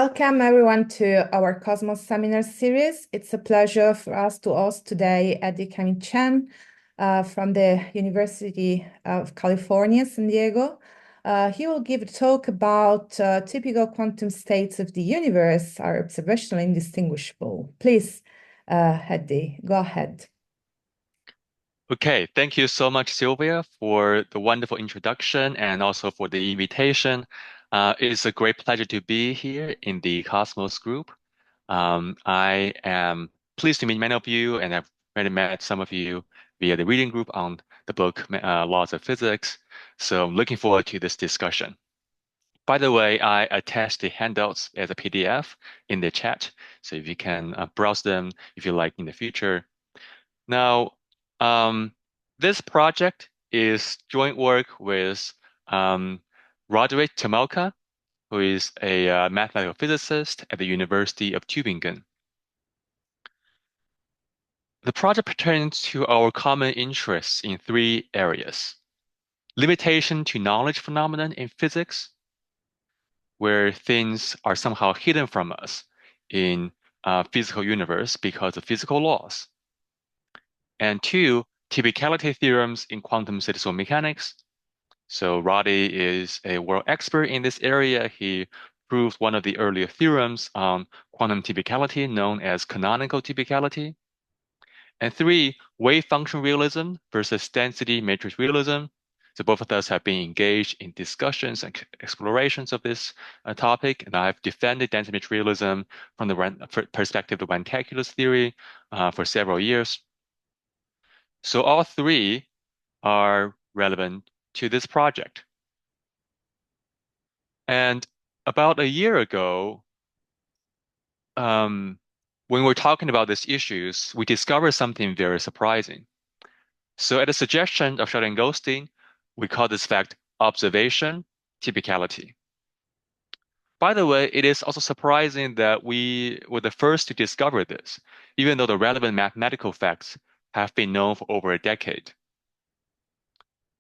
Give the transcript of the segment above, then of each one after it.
Welcome everyone to our Cosmos Seminar series. It's a pleasure for us to host today Eddy Chen from the University of California, San Diego. He will give a talk about typical quantum states of the universe are observationally indistinguishable. Please, Eddy, go ahead. Okay, thank you so much, Sylvia, for the wonderful introduction and also for the invitation. It's a great pleasure to be here in the Cosmos group. I am pleased to meet many of you, and I've already met some of you via the reading group on the book Laws of Physics. So I'm looking forward to this discussion. By the way, I attached the handouts as a PDF in the chat, so if you can browse them if you like in the future. Now, um, this project is joint work with um, Roderick Tamalka, who is a mathematical physicist at the University of Tübingen. The project pertains to our common interests in three areas: limitation to knowledge phenomenon in physics, where things are somehow hidden from us in physical universe because of physical laws. And two, typicality theorems in quantum statistical mechanics. So Roddy is a world expert in this area. He proved one of the earlier theorems on quantum typicality known as canonical typicality. And three, wave function realism versus density matrix realism. So both of us have been engaged in discussions and explorations of this topic, and I've defended density matrix realism from the perspective of Van-Calculus theory for several years. So all three are relevant to this project. And about a year ago, um, when we're talking about these issues, we discovered something very surprising. So at the suggestion of Sheldon Goldstein, we call this fact observation typicality. By the way, it is also surprising that we were the first to discover this, even though the relevant mathematical facts have been known for over a decade.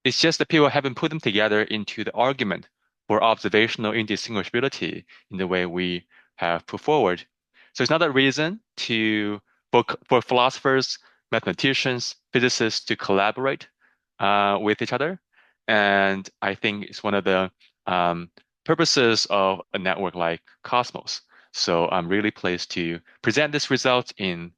It's just that people haven't put them together into the argument for observational indistinguishability in the way we have put forward. So it's not a reason for philosophers, mathematicians, physicists to collaborate with each other. And I think it's one of the purposes of a network like Cosmos. So I'm really pleased to present this result in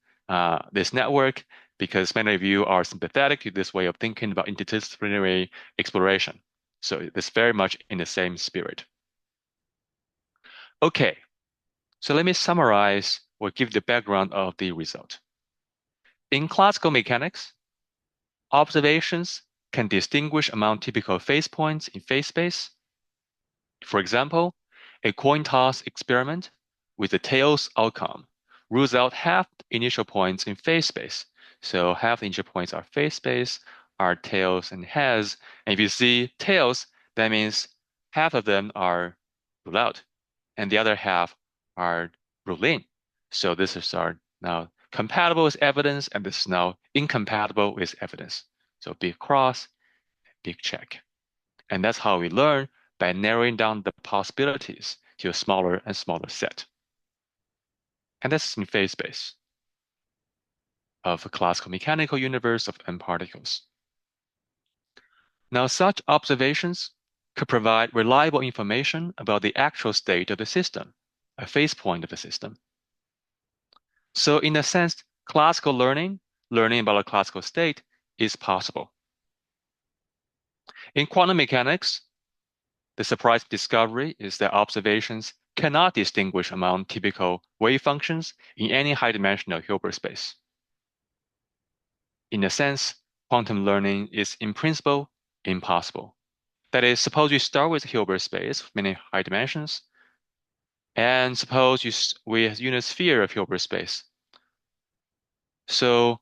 this network because many of you are sympathetic to this way of thinking about interdisciplinary exploration. So it's very much in the same spirit. Okay, so let me summarize or give the background of the result. In classical mechanics, observations can distinguish among typical phase points in phase space. For example, a coin toss experiment with the tails outcome rules out half the initial points in phase space. So half the initial points are phase space, are tails and heads. And if you see tails, that means half of them are ruled out, and the other half are ruled in. So this is our now compatible with evidence, and this is now incompatible with evidence. So big cross, big check. And that's how we learn by narrowing down the possibilities to a smaller and smaller set. And that's in phase space of a classical mechanical universe of n particles. Now, such observations could provide reliable information about the actual state of the system, a phase point of the system. So in a sense, classical learning about a classical state, is possible. In quantum mechanics, the surprise discovery is that observations cannot distinguish among typical wave functions in any high-dimensional Hilbert space. In a sense, quantum learning is in principle impossible. That is, suppose you start with Hilbert space with many high dimensions, and suppose we have unit sphere of Hilbert space. So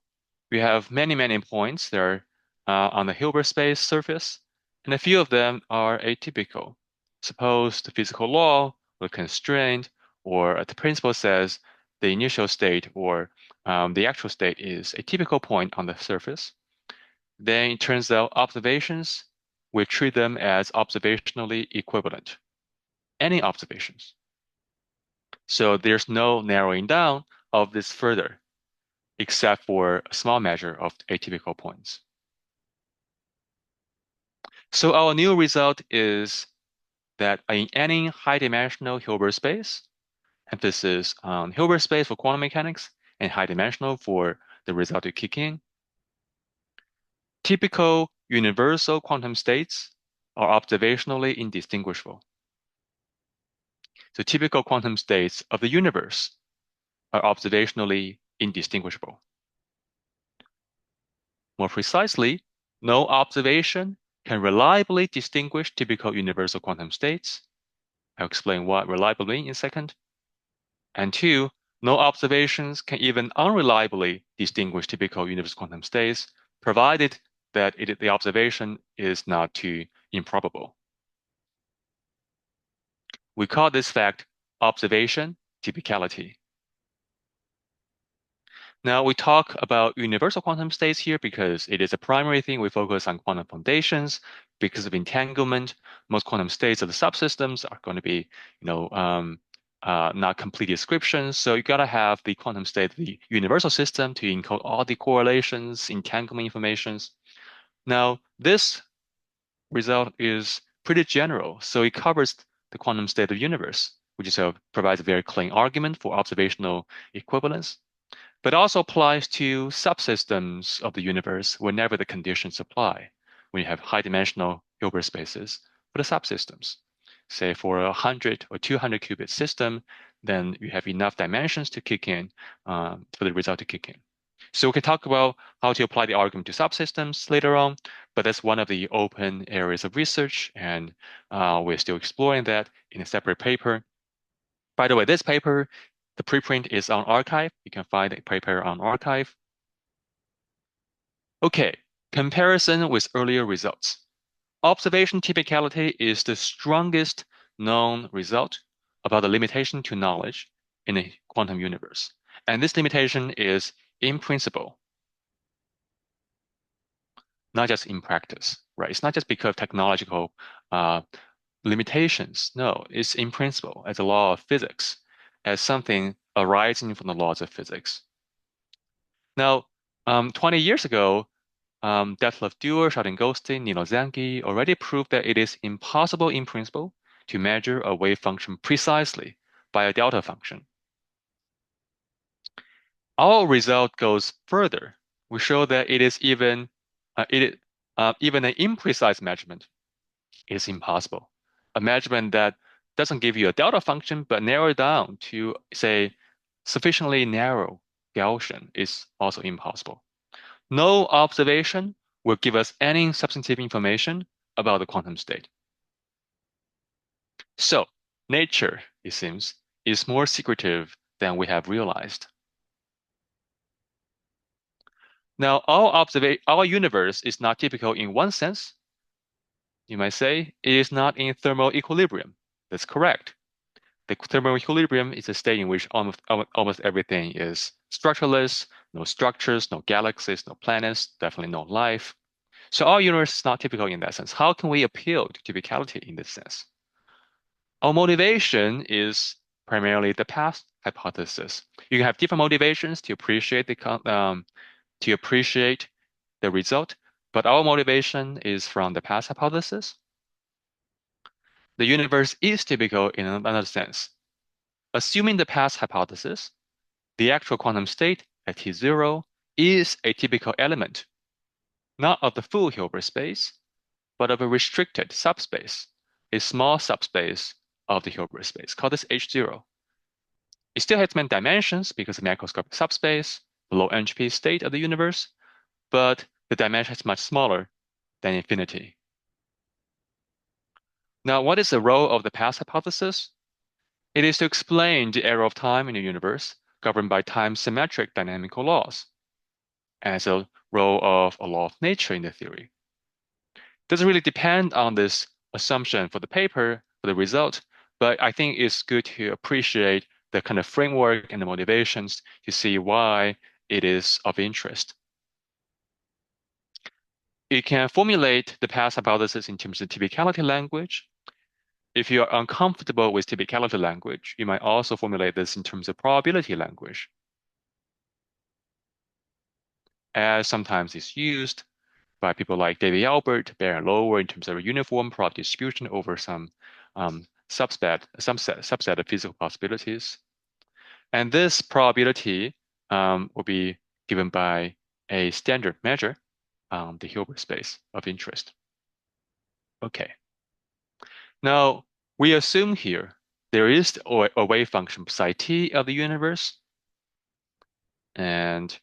we have many points there on the Hilbert space surface, and a few of them are atypical. Suppose the physical law or constraint or the principle says the initial state or the actual state is a typical point on the surface. Then it turns out observations, we treat them as observationally equivalent. Any observations. So there's no narrowing down of this further, except for a small measure of atypical points. So our new result is that in any high-dimensional Hilbert space, emphasis on Hilbert space for quantum mechanics and high-dimensional for the result to kick in, typical universal quantum states are observationally indistinguishable. So typical quantum states of the universe are observationally indistinguishable. More precisely, no observation can reliably distinguish typical universal quantum states. I'll explain what reliably in a second. And two, no observations can even unreliably distinguish typical universal quantum states, provided that the observation is not too improbable. We call this fact observation typicality. Now, we talk about universal quantum states here because it is a primary thing. We focus on quantum foundations. Because of entanglement, most quantum states of the subsystems are going to be, not complete descriptions. So you got to have the quantum state of the universal system to encode all the correlations, entanglement informations. Now, this result is pretty general. So it covers the quantum state of the universe, which is provides a very clean argument for observational equivalence, but also applies to subsystems of the universe whenever the conditions apply. When you have high-dimensional Hilbert spaces for the subsystems, say for a 100 or 200 qubit system, then you have enough dimensions to kick in for the result to kick in. So we can talk about how to apply the argument to subsystems later on, but that's one of the open areas of research, and we're still exploring that in a separate paper. By the way, this paper, the preprint is on arXiv. You can find the paper on arXiv. Okay, comparison with earlier results. Observation typicality is the strongest known result about the limitation to knowledge in a quantum universe. And this limitation is in principle, not just in practice, right? It's not just because of technological uh, limitations. No, it's in principle as a law of physics, as something arising from the laws of physics. Now, 20 years ago, Detlef Duer, Sheldon Goldstein, Nino Zangi already proved that it is impossible in principle to measure a wave function precisely by a delta function. Our result goes further. We show that it is even even an imprecise measurement is impossible. A measurement that doesn't give you a delta function but narrow it down to say sufficiently narrow Gaussian is also impossible. No observation will give us any substantive information about the quantum state. So, nature, it seems, is more secretive than we have realized. Now, our universe is not typical in one sense. You might say it is not in thermal equilibrium. That's correct. The thermal equilibrium is a state in which almost everything is structureless, no structures, no galaxies, no planets, definitely no life. So our universe is not typical in that sense. How can we appeal to typicality in this sense? Our motivation is primarily the past hypothesis. You can have different motivations to appreciate the result, but our motivation is from the past hypothesis. The universe is typical in another sense. Assuming the past hypothesis, the actual quantum state at T0 is a typical element, not of the full Hilbert space, but of a restricted subspace, a small subspace of the Hilbert space. Call this H0. It still has many dimensions because of the macroscopic subspace, the low entropy state of the universe, but the dimension is much smaller than infinity. Now, what is the role of the past hypothesis? It is to explain the arrow of time in the universe governed by time-symmetric dynamical laws as a role of a law of nature in the theory. Doesn't really depend on this assumption for the paper, for the result, but I think it's good to appreciate the kind of framework and the motivations to see why it is of interest. You can formulate the past hypothesis in terms of typicality language. if you are uncomfortable with typicality language, you might also formulate this in terms of probability language, as sometimes it's used by people like David Albert, Baron Lower, in terms of a uniform probability distribution over some subset of physical possibilities. And this probability will be given by a standard measure, the Hilbert space of interest. Okay. Now, we assume here there is a wave function psi t of the universe, and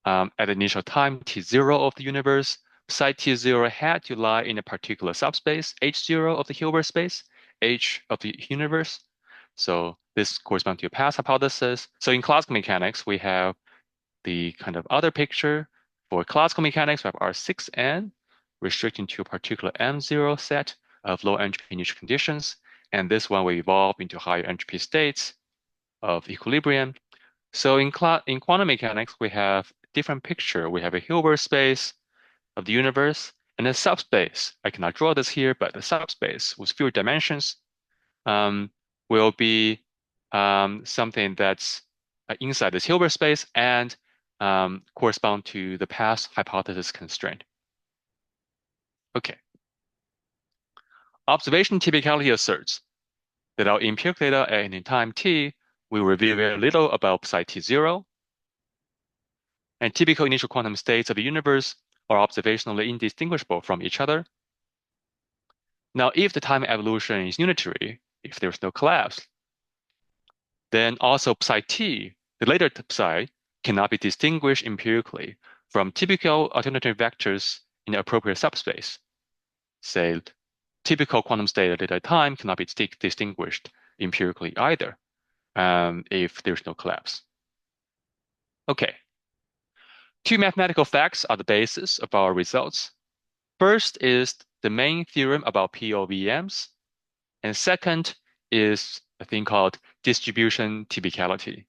at the initial time t0 of the universe, psi t0 had to lie in a particular subspace, h0 of the Hilbert space, h of the universe. So this corresponds to a past hypothesis. So in classical mechanics, we have the kind of other picture. For classical mechanics, we have R6n restricting to a particular M0 set of low entropy initial conditions. And this one will evolve into higher entropy states of equilibrium. So in quantum mechanics, we have different picture. We have a Hilbert space of the universe and a subspace. I cannot draw this here, but the subspace with fewer dimensions will be something that's inside this Hilbert space and correspond to the past hypothesis constraint. Okay. Observation typicality asserts that our empirical data at any time t will reveal very little about psi t0, and typical initial quantum states of the universe are observationally indistinguishable from each other. Now, if the time evolution is unitary, if there's no collapse, then also psi t, the later psi, cannot be distinguished empirically from typical alternative vectors in the appropriate subspace. Say, typical quantum state at later time cannot be distinguished empirically either if there's no collapse. Okay. Two mathematical facts are the basis of our results. First is the main theorem about POVMs, and second is a thing called distribution typicality.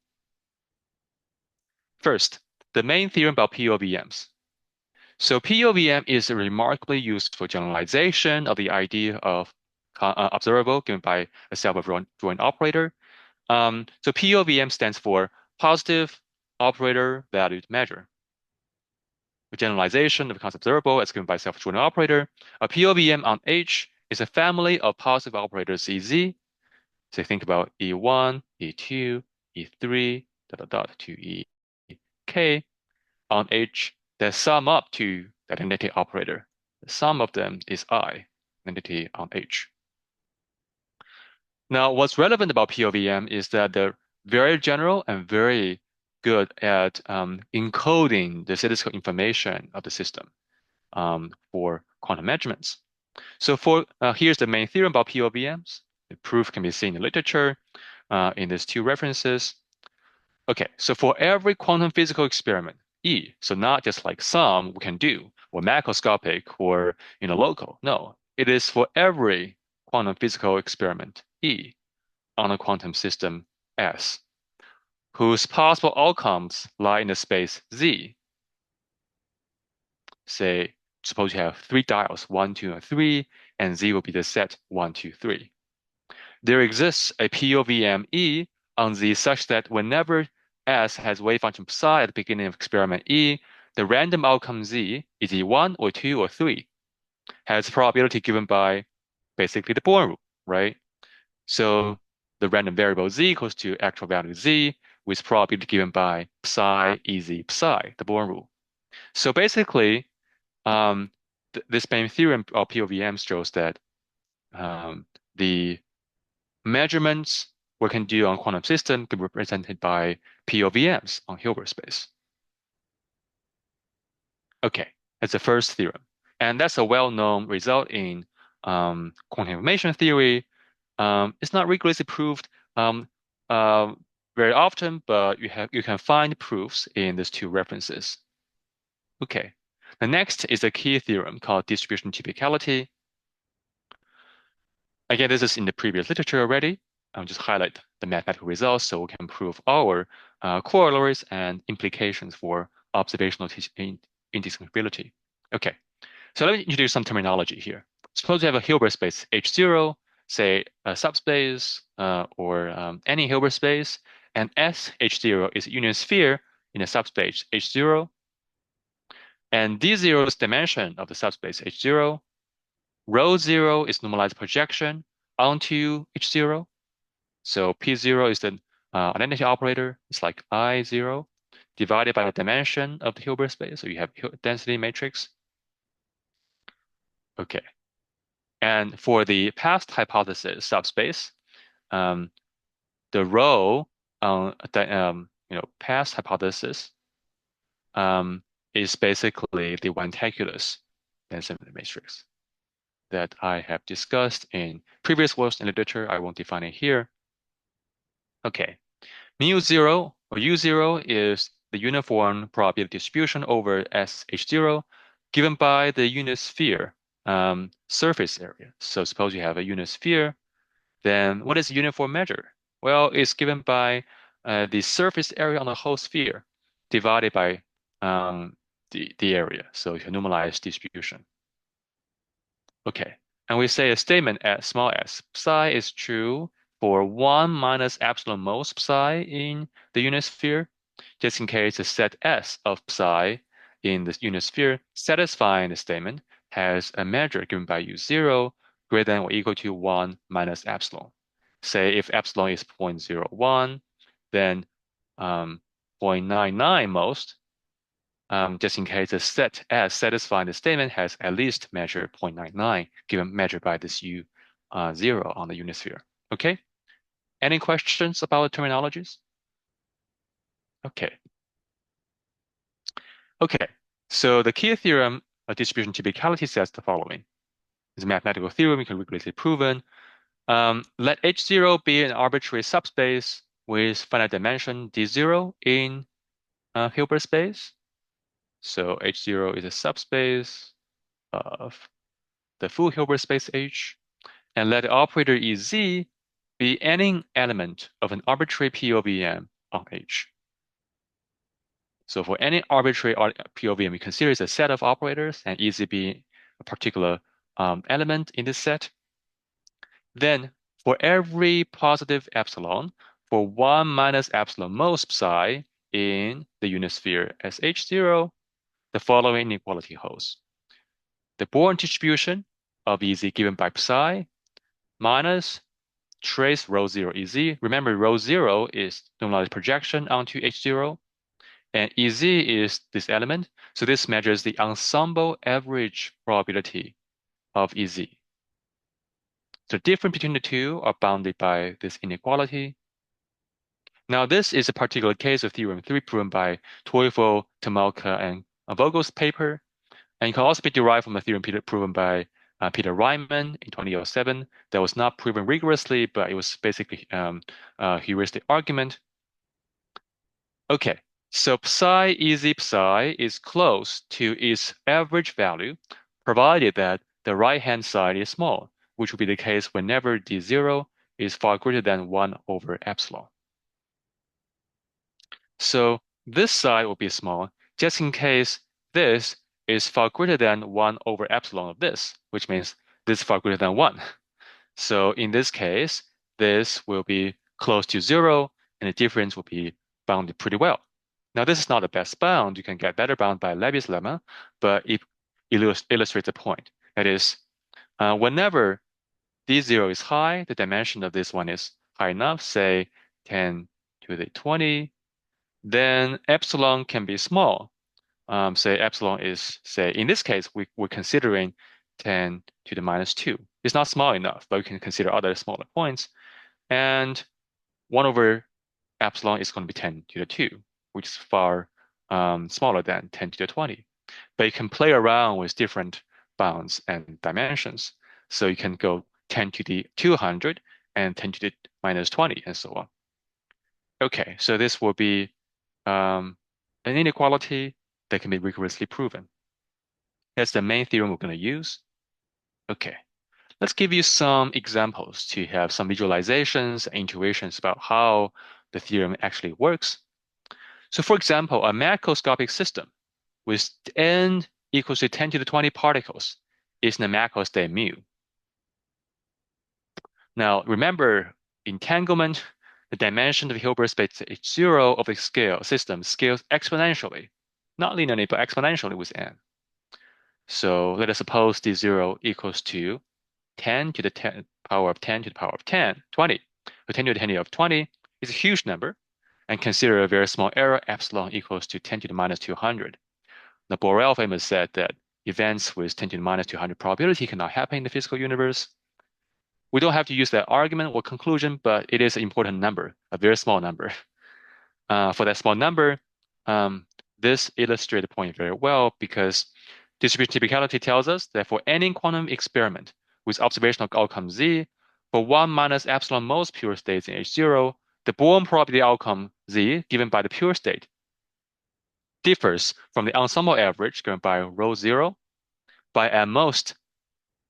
First, the main theorem about POVMs. So POVM is a remarkably useful generalization of the idea of observable given by a self-adjoint operator. So POVM stands for positive operator valued measure. A generalization of the concept observable as given by self-adjoint operator. A POVM on H is a family of positive operators EZ. So think about E1, E2, E3, to EK on H that sum up to that identity operator. The sum of them is I, identity on H. Now, what's relevant about POVM is that they're very general and very good at encoding the statistical information of the system for quantum measurements. So here's the main theorem about POVMs. The proof can be seen in the literature in these two references. Okay, so for every quantum physical experiment, E, so not just like some we can do, or macroscopic or local. No, it is for every quantum physical experiment, E, on a quantum system S, whose possible outcomes lie in the space Z. Say, suppose you have three dials, 1, 2, and 3, and Z will be the set 1, 2, 3. There exists a POVM E on Z such that whenever S has wave function psi at the beginning of experiment E, the random outcome Z is E1 or 2 or 3, has probability given by basically the Born rule, right? So the random variable Z equals to actual value Z with probability given by psi EZ psi, the Born rule. So basically, this main theorem of POVM shows that the measurements we can do on quantum system can be represented by POVMs on Hilbert space. Okay, that's the first theorem. And that's a well-known result in quantum information theory. It's not rigorously proved very often, but you can find proofs in these two references. Okay, the next is a key theorem called distribution typicality. Again, this is in the previous literature already. I'll just highlight the mathematical results so we can prove our corollaries and implications for observational indistinguishability. Okay, so let me introduce some terminology here. Suppose you have a Hilbert space H0 say a subspace or any Hilbert space, and S H0 is a union sphere in a subspace H0, and D0 is dimension of the subspace H0. Rho 0 is normalized projection onto H0. So P0 is the identity operator. It's like I0 divided by the dimension of the Hilbert space. So you have density matrix. Okay. And for the past hypothesis subspace, um, the rho past hypothesis is basically the Vantaculus density matrix that I have discussed in previous works in literature. I won't define it here. Okay. Mu0 or U0 is the uniform probability distribution over SH0 given by the unit sphere surface area. So suppose you have a unit sphere, then what is the uniform measure? Well, it's given by the surface area on the whole sphere divided by the area. So it's a normalized distribution. Okay, and we say a statement at small s psi is true for 1 minus epsilon most psi in the unit sphere, just in case the set S of psi in the unit sphere satisfying the statement has a measure given by U0 greater than or equal to 1 minus epsilon. Say if epsilon is 0.01, then 0.99 most, just in case the set S satisfying the statement has at least measured 0.99, given measured by this U0 on the unit sphere. Okay? Any questions about the terminologies? Okay. Okay. So the key theorem of distribution typicality says the following. It's a mathematical theorem, you can rigorously proven. Let H0 be an arbitrary subspace with finite dimension D0 in Hilbert space. So H0 is a subspace of the full Hilbert space H, and let the operator Ez be any element of an arbitrary POVM on H. So for any arbitrary POVM, we consider it a set of operators, and Ez be a particular element in this set. Then for every positive epsilon, for 1 minus epsilon most psi in the unit sphere as H0, the following inequality holds. The Born distribution of Ez given by psi minus trace rho 0 Ez. Remember, rho 0 is normalized projection onto H0, and Ez is this element. So this measures the ensemble average probability of Ez. The difference between the two are bounded by this inequality. Now, this is a particular case of theorem 3 proven by Teufel, Tamalka, and Vogel's paper. And it can also be derived from a theorem proven by Peter Ryman in 2007 that was not proven rigorously, but it was basically a heuristic argument. Okay, so psi Ez psi is close to its average value, provided that the right-hand side is small, which will be the case whenever D0 is far greater than 1 over epsilon. So this side will be small, just in case this is far greater than 1 over epsilon of this, which means this is far greater than 1. So in this case, this will be close to 0, and the difference will be bounded pretty well. Now, this is not the best bound. You can get better bound by Levy's lemma, but it illustrates a point. That is, whenever D0 is high, the dimension of this one is high enough, say 10 to the 20, then epsilon can be small. Say epsilon is, say, in this case, we're considering 10 to the minus 2. It's not small enough, but we can consider other smaller points. And 1 over epsilon is going to be 10 to the 2, which is far smaller than 10 to the 20. But you can play around with different bounds and dimensions. So you can go 10 to the 200 and 10 to the minus 20 and so on. Okay, so this will be an inequality that can be rigorously proven. That's the main theorem we're going to use. Okay, let's give you some examples to have some visualizations and intuitions about how the theorem actually works. So for example, a macroscopic system with n equals to 10 to the 20 particles is in a macro state mu. Now, remember, entanglement, the dimension of the Hilbert space H0 of the scale system scales exponentially, not linearly, but exponentially with n. So let us suppose D0 equals to 10 to the 10 power of 10 to the power of 10, 20. So 10 to the 10 of 20 is a huge number, and consider a very small error, epsilon equals to 10 to the minus 200. The Borel famous said that events with 10 to the minus 200 probability cannot happen in the physical universe. We don't have to use that argument or conclusion, but it is an important number, a very small number. For that small number, this illustrates the point very well because distribution typicality tells us that for any quantum experiment with observational outcome z, for 1 minus epsilon most pure states in H0, the Born probability outcome z given by the pure state differs from the ensemble average given by rho 0 by at most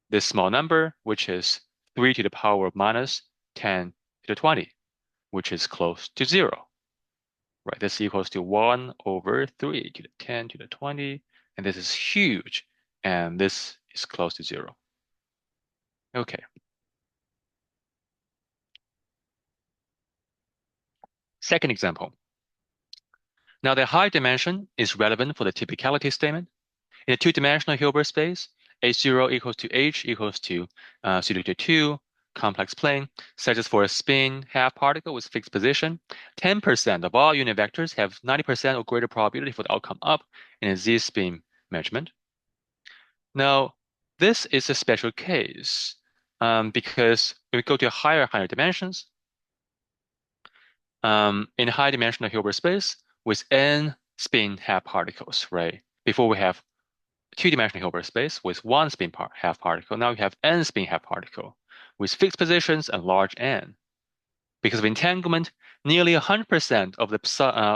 this small number, which is 3 to the power of minus 10 to the 20, which is close to 0. Right, this equals to 1 over 3 to the 10 to the 20, and this is huge, and this is close to 0. Okay. Second example. Now, the high dimension is relevant for the typicality statement. In a two-dimensional Hilbert space, H0 equals to H equals to pseudo to 2, complex plane, such as for a spin half particle with fixed position, 10% of all unit vectors have 90% or greater probability for the outcome up in a z-spin measurement. Now, this is a special case because when we go to higher dimensions, in high dimensional Hilbert space with n spin half particles, right? Before we have two-dimensional Hilbert space with one spin half particle. Now we have n spin half particle with fixed positions and large n. Because of entanglement, nearly 100% of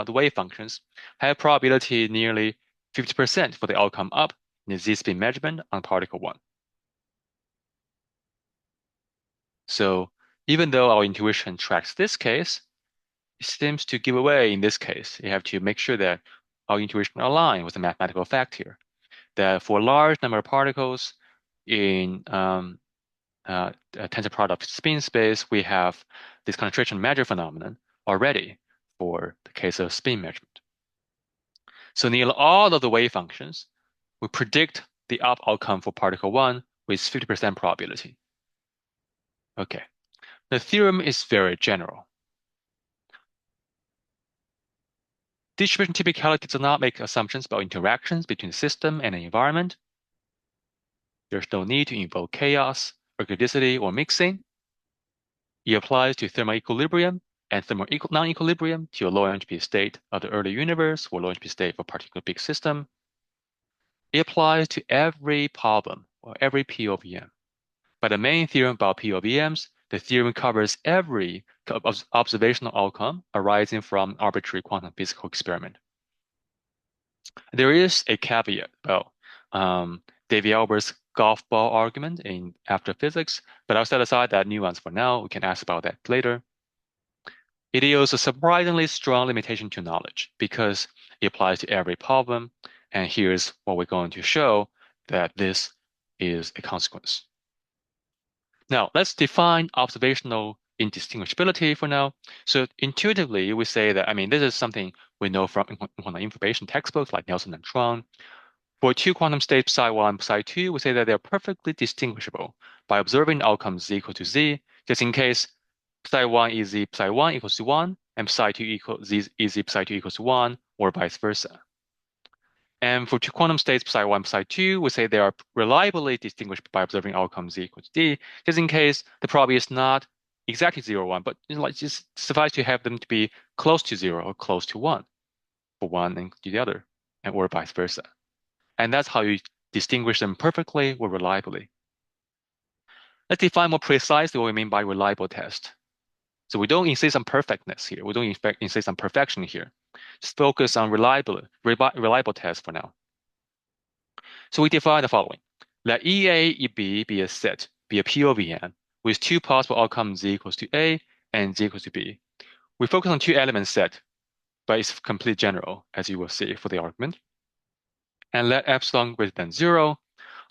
the wave functions have probability nearly 50% for the outcome up in the z-spin measurement on particle 1. So even though our intuition tracks this case, it seems to give away in this case. You have to make sure that our intuition aligns with the mathematical fact here. That for a large number of particles in a tensor product spin space, we have this concentration measure phenomenon already for the case of spin measurement. So nearly all of the wave functions, we predict the up outcome for particle 1 with 50% probability. Okay, the theorem is very general. Distribution typicality does not make assumptions about interactions between the system and the environment. There's no need to invoke chaos, ergodicity, or mixing. It applies to thermal equilibrium and thermal non-equilibrium to a low entropy state of the early universe or low entropy state of a particular big system. It applies to every problem or every POVM. But the main theorem about POVMs, the theorem covers every observational outcome arising from arbitrary quantum physical experiment. There is a caveat about David Albert's golf ball argument in after physics, but I'll set aside that nuance for now. We can ask about that later. It is a surprisingly strong limitation to knowledge because it applies to every problem. And here's what we're going to show that this is a consequence. Now, let's define observational indistinguishability for now. So intuitively, we say that, this is something we know from quantum information textbooks like Nelson and Tron. For two quantum states, psi1, psi2, we say that they're perfectly distinguishable by observing outcomes z equal to z, just in case psi1 is z psi1 equals to 1, and psi2 equals z is z psi2 equals to 1, or vice versa. And for two quantum states, psi1, psi2, we say they are reliably distinguished by observing outcomes z equals to d, just in case the probability is not exactly 0 or 1, but just suffice to have them to be close to 0 or close to 1 for one and to the other, and or vice versa. And that's how you distinguish them perfectly or reliably. Let's define more precisely what we mean by reliable test. So we don't insist on perfectness here. We don't insist on perfection here. Just focus on reliable test for now. So we define the following. Let EA, EB be a set, be a POVM, with two possible outcomes z equals to A and z equals to B. We focus on two element set, but it's completely general, as you will see for the argument. And let epsilon greater than 0.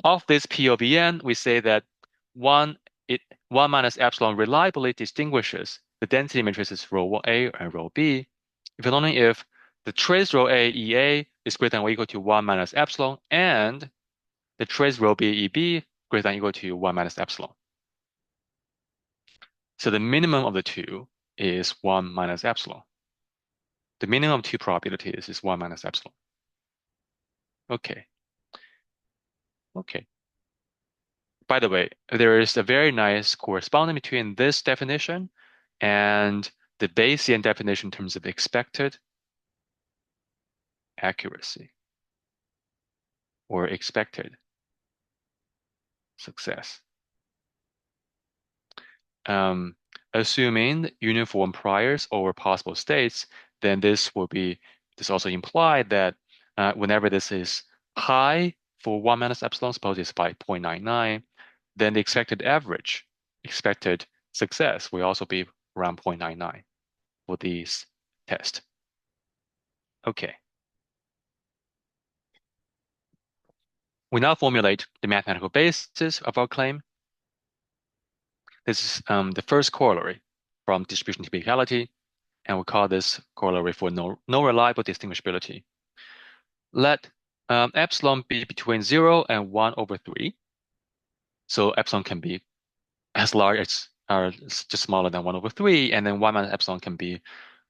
Of this POVM, we say that one, it 1 minus epsilon reliably distinguishes the density matrices rho A and rho B if and only if the trace rho A EA is greater than or equal to 1 minus epsilon and the trace rho B EB greater than or equal to 1 minus epsilon. So the minimum of the two is 1 minus epsilon. The minimum of two probabilities is 1 minus epsilon. Okay. Okay. By the way, there is a very nice correspondence between this definition and the Bayesian definition in terms of expected accuracy or expected success. Assuming uniform priors over possible states, then this also implied that whenever this is high for 1 minus epsilon, suppose it's by 0.99, then the expected success will also be around 0.99 for these tests. Okay. We now formulate the mathematical basis of our claim. This is the first corollary from distribution typicality, and we call this corollary for no reliable distinguishability. Let epsilon be between 0 and 1 over 3. So epsilon can be as large as or just smaller than 1 over 3, and then 1 minus epsilon can be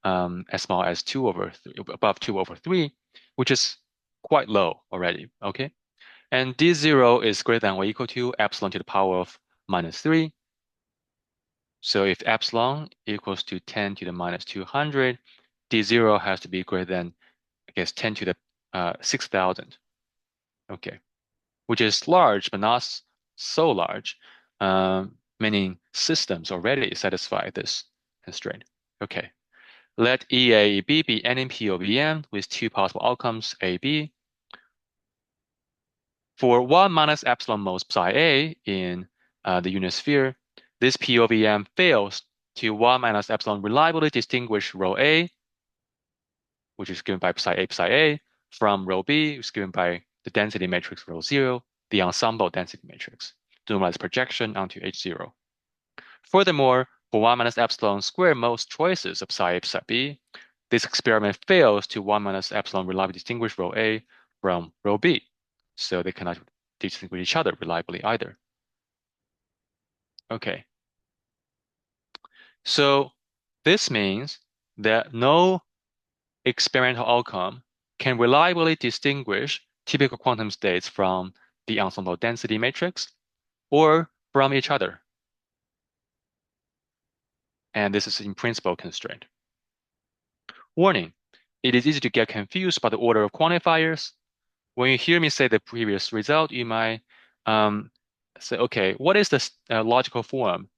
as small as 2 over 3, above 2 over 3, which is quite low already, okay? And d0 is greater than or equal to epsilon to the power of minus 3. So if epsilon equals to 10 to the minus 200, d0 has to be greater than, I guess, 10 to the 6,000. Okay, which is large, but not so large, meaning systems already satisfy this constraint. Okay, let EAB be any POVM with two possible outcomes, AB. For 1 minus epsilon moles psi A in the unit sphere, this POVM fails to 1 minus epsilon reliably distinguish rho A, which is given by psi A, from rho B, which is given by the density matrix rho 0, the ensemble density matrix, normalized projection onto H0. Furthermore, for 1 minus epsilon square most choices of psi A, psi B, this experiment fails to 1 minus epsilon reliably distinguish rho A from rho B, so they cannot distinguish each other reliably either. Okay. So this means that no experimental outcome can reliably distinguish typical quantum states from the ensemble density matrix or from each other. And this is in principle constraint. Warning, it is easy to get confused by the order of quantifiers. When you hear me say the previous result, you might say, okay, what is the logical form?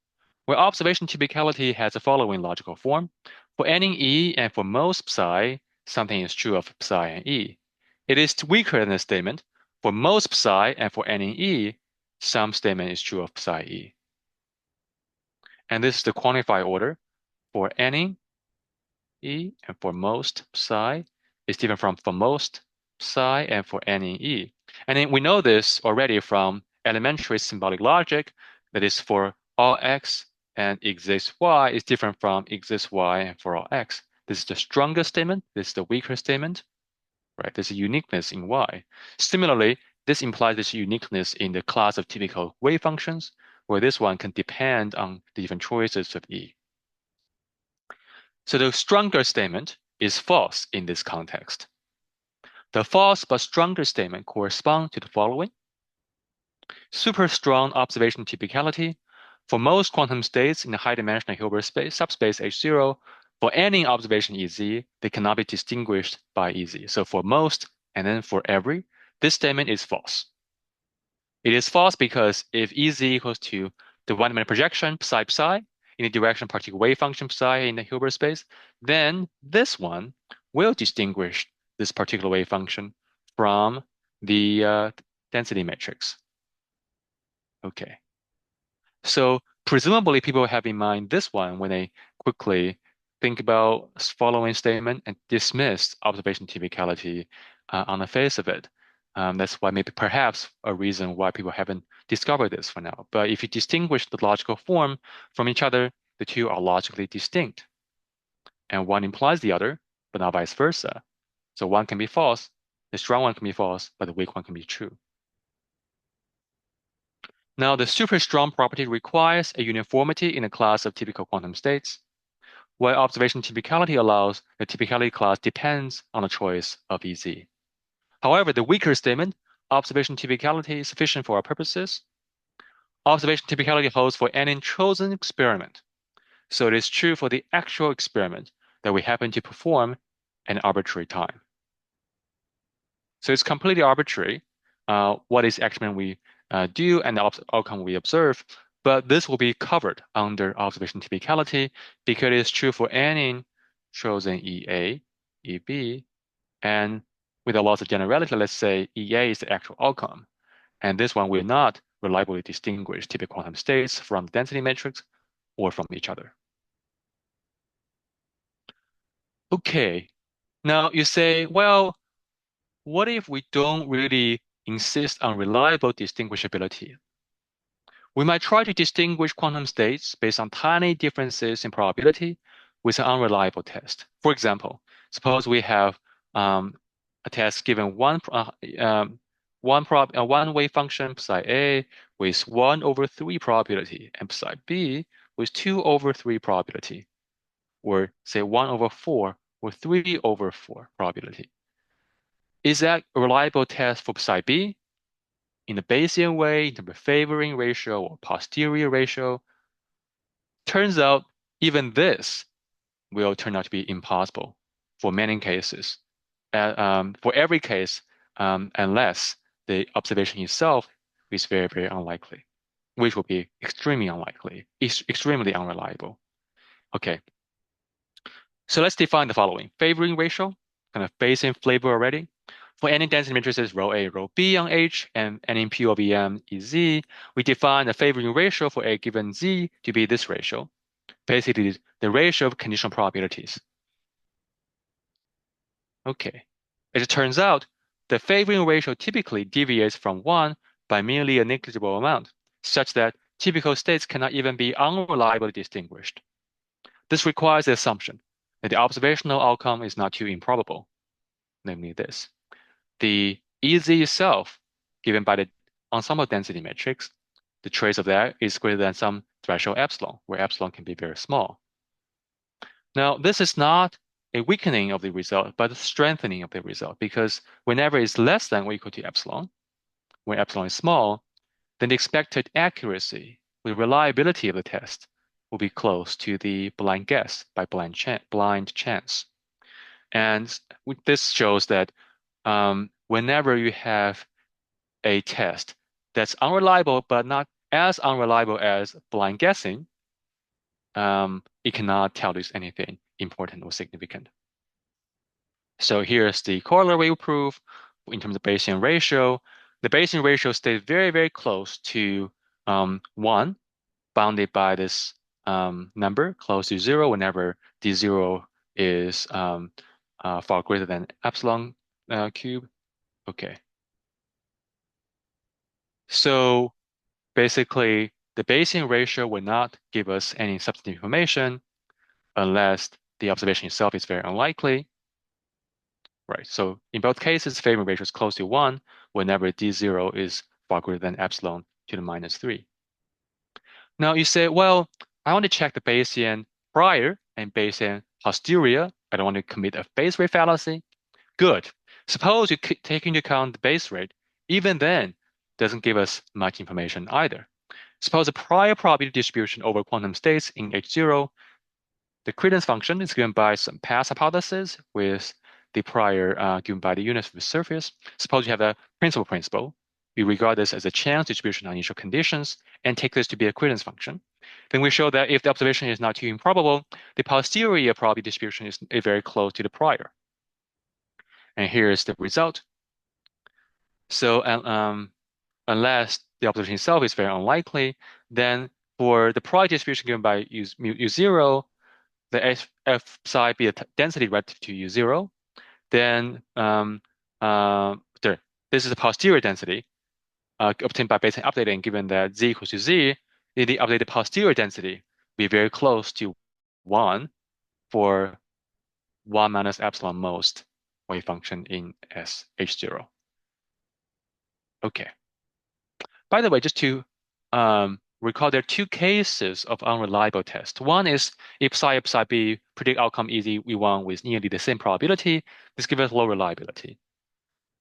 Well, observation typicality has the following logical form. For any E and for most psi, something is true of psi and E. It is weaker than the statement. For most psi and for any E, some statement is true of psi E. And this is the quantified order for any E and for most psi is different from for most psi and for any E. And then we know this already from elementary symbolic logic, that is for all x and exists y is different from exists y and for all x. This is the strongest statement, this is the weaker statement, right? There's a uniqueness in y. Similarly, this implies this uniqueness in the class of typical wave functions, where this one can depend on the different choices of E. So the stronger statement is false in this context. The false but stronger statement correspond to the following. Super strong observation typicality. For most quantum states in the high-dimensional Hilbert space, subspace H0, for any observation EZ, they cannot be distinguished by EZ. So for most and then for every, this statement is false. It is false because if EZ equals to the one-dimensional projection psi psi in the direction of particular wave function psi in the Hilbert space, then this one will distinguish this particular wave function from the density matrix. Okay. So presumably people have in mind this one when they quickly think about following statement and dismiss observation typicality on the face of it. That's why maybe perhaps a reason why people haven't discovered this for now. But if you distinguish the logical form from each other, the two are logically distinct. And one implies the other, but not vice versa. So one can be false, the strong one can be false, but the weak one can be true. Now, the super strong property requires a uniformity in a class of typical quantum states, while observation typicality allows the typicality class depends on the choice of EZ. However, the weaker statement, observation typicality is sufficient for our purposes. Observation typicality holds for any chosen experiment. So it is true for the actual experiment that we happen to perform at an arbitrary time. So it's completely arbitrary what is experiment we do and the outcome we observe, but this will be covered under observation typicality because it is true for any chosen EA, EB, and with the laws of generality, let's say EA is the actual outcome. And this one will not reliably distinguish typical quantum states from the density matrix or from each other. Okay, now you say, well, what if we don't really insist on reliable distinguishability? We might try to distinguish quantum states based on tiny differences in probability with an unreliable test. For example, suppose we have a test given one wave function psi A with 1/3 probability and psi B with 2/3 probability, or say 1/4 or 3/4 probability. Is that a reliable test for psi B? In the Bayesian way, in terms of favoring ratio or posterior ratio? Turns out even this will turn out to be impossible for many cases. For every case, unless the observation itself is very, very unlikely, which will be extremely unlikely, extremely unreliable. Okay, so let's define the following. Favoring ratio, kind of Bayesian flavor already. For any density matrices rho A, rho B on H, and any P of EM is Z, we define the favoring ratio for a given Z to be this ratio, basically the ratio of conditional probabilities. Okay. As it turns out, the favoring ratio typically deviates from 1 by merely a negligible amount, such that typical states cannot even be unreliably distinguished. This requires the assumption that the observational outcome is not too improbable, namely this. The EZ itself, given by the ensemble density matrix, the trace of that is greater than some threshold epsilon, where epsilon can be very small. Now, this is not a weakening of the result, but a strengthening of the result, because whenever it's less than or equal to epsilon, when epsilon is small, then the expected accuracy, the reliability of the test will be close to the blind guess by blind chance. And this shows that whenever you have a test that's unreliable, but not as unreliable as blind guessing, it cannot tell us anything important or significant. So here's the corollary proof in terms of Bayesian ratio. The Bayesian ratio stays very, very close to 1, bounded by this number close to 0 whenever d0 is far greater than epsilon cube. Okay. So basically, the Bayesian ratio will not give us any substantive information unless the observation itself is very unlikely. Right. So in both cases, favoring ratio is close to 1 whenever d0 is far greater than epsilon to the minus 3. Now you say, well, I want to check the Bayesian prior and Bayesian posterior. I don't want to commit a base rate fallacy. Good. Suppose you take into account the base rate. Even then, doesn't give us much information either. Suppose a prior probability distribution over quantum states in H0, the credence function is given by some past hypothesis with the prior given by the unit of the surface. Suppose you have a principal. We regard this as a chance distribution on initial conditions and take this to be a credence function. Then we show that if the observation is not too improbable, the posterior probability distribution is very close to the prior. And here is the result. So unless the observation itself is very unlikely, then for the prior distribution given by U0, the F psi be a density relative to U0, then This is the posterior density obtained by baseline updating, given that z equals to z, the updated posterior density be very close to 1 for 1 minus epsilon most wave function in SH0. Okay. By the way, just to recall, there are two cases of unreliable test. One is if psi b predict outcome easy V1 with nearly the same probability, this gives us low reliability.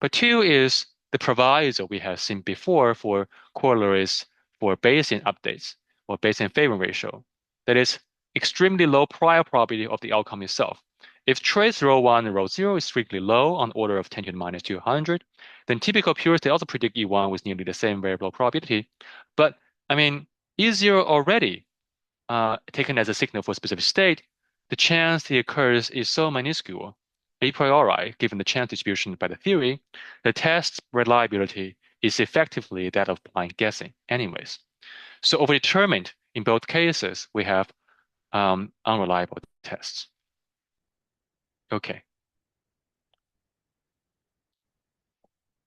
But two is the proviso we have seen before for corollaries for Bayesian updates or Bayesian favoring ratio. That is extremely low prior probability of the outcome itself. If trace rho 1 and rho 0 is strictly low on order of 10 to the minus 200, then typical pures they also predict E1 with nearly the same very low probability. But I mean, E0 already taken as a signal for a specific state, the chance it occurs is so minuscule a priori, given the chance distribution by the theory, the test's reliability is effectively that of blind guessing anyways. So overdetermined in both cases, we have unreliable tests. Okay.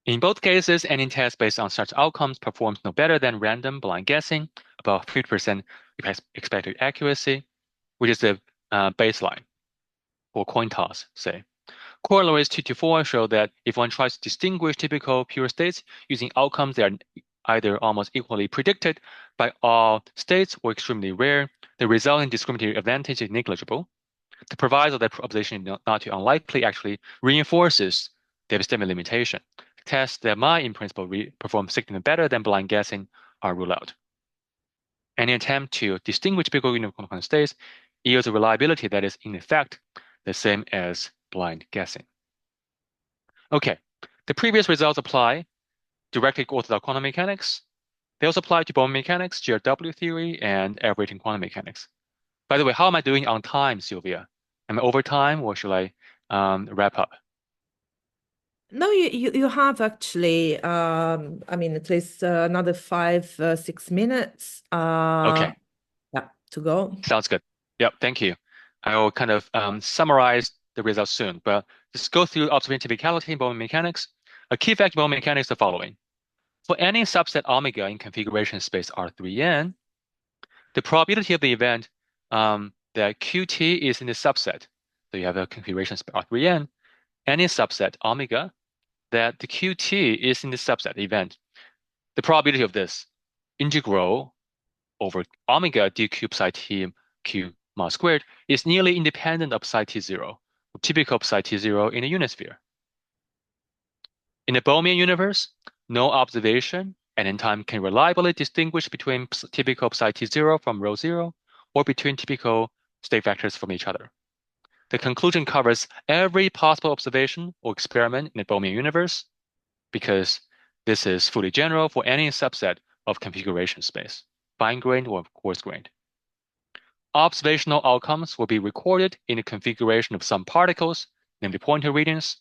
In both cases, any test based on such outcomes performs no better than random blind guessing, about 50% expected accuracy, which is the baseline for coin toss, say. Corollaries 2 to 4 show that if one tries to distinguish typical pure states using outcomes that are either almost equally predicted by all states or extremely rare, the resulting discriminatory advantage is negligible. The proviso that observation is not too unlikely actually reinforces the epistemic limitation. Tests that might, in principle, perform significantly better than blind guessing are ruled out. Any attempt to distinguish typical uniform states yields a reliability that is, in effect, the same as blind guessing. Okay, the previous results apply directly to orthodox quantum mechanics. They also apply to Bohm mechanics, GRW theory, and averaging quantum mechanics. By the way, how am I doing on time, Sylvia? Am I over time, or should I wrap up? No, you have actually, I mean, at least another 5, 6 minutes Okay, yeah, to go. sounds good. Yep, thank you. I will kind of summarize the results soon, but just go through observation typicality in Bohm mechanics. A key fact of Bohm mechanics is the following. For any subset omega in configuration space R3n, the probability of the event that Qt is in the subset, so you have a configuration space R3n, any subset omega that the Qt is in the subset event, the probability of this integral over omega d cube psi t q mod squared is nearly independent of psi t0, typical of psi t0 in a unit sphere. In the Bohmian universe, no observation at any time can reliably distinguish between typical psi t0 from rho 0 or between typical state vectors from each other. The conclusion covers every possible observation or experiment in the Bohmian universe because this is fully general for any subset of configuration space, fine-grained or coarse-grained. Observational outcomes will be recorded in the configuration of some particles, namely pointer readings.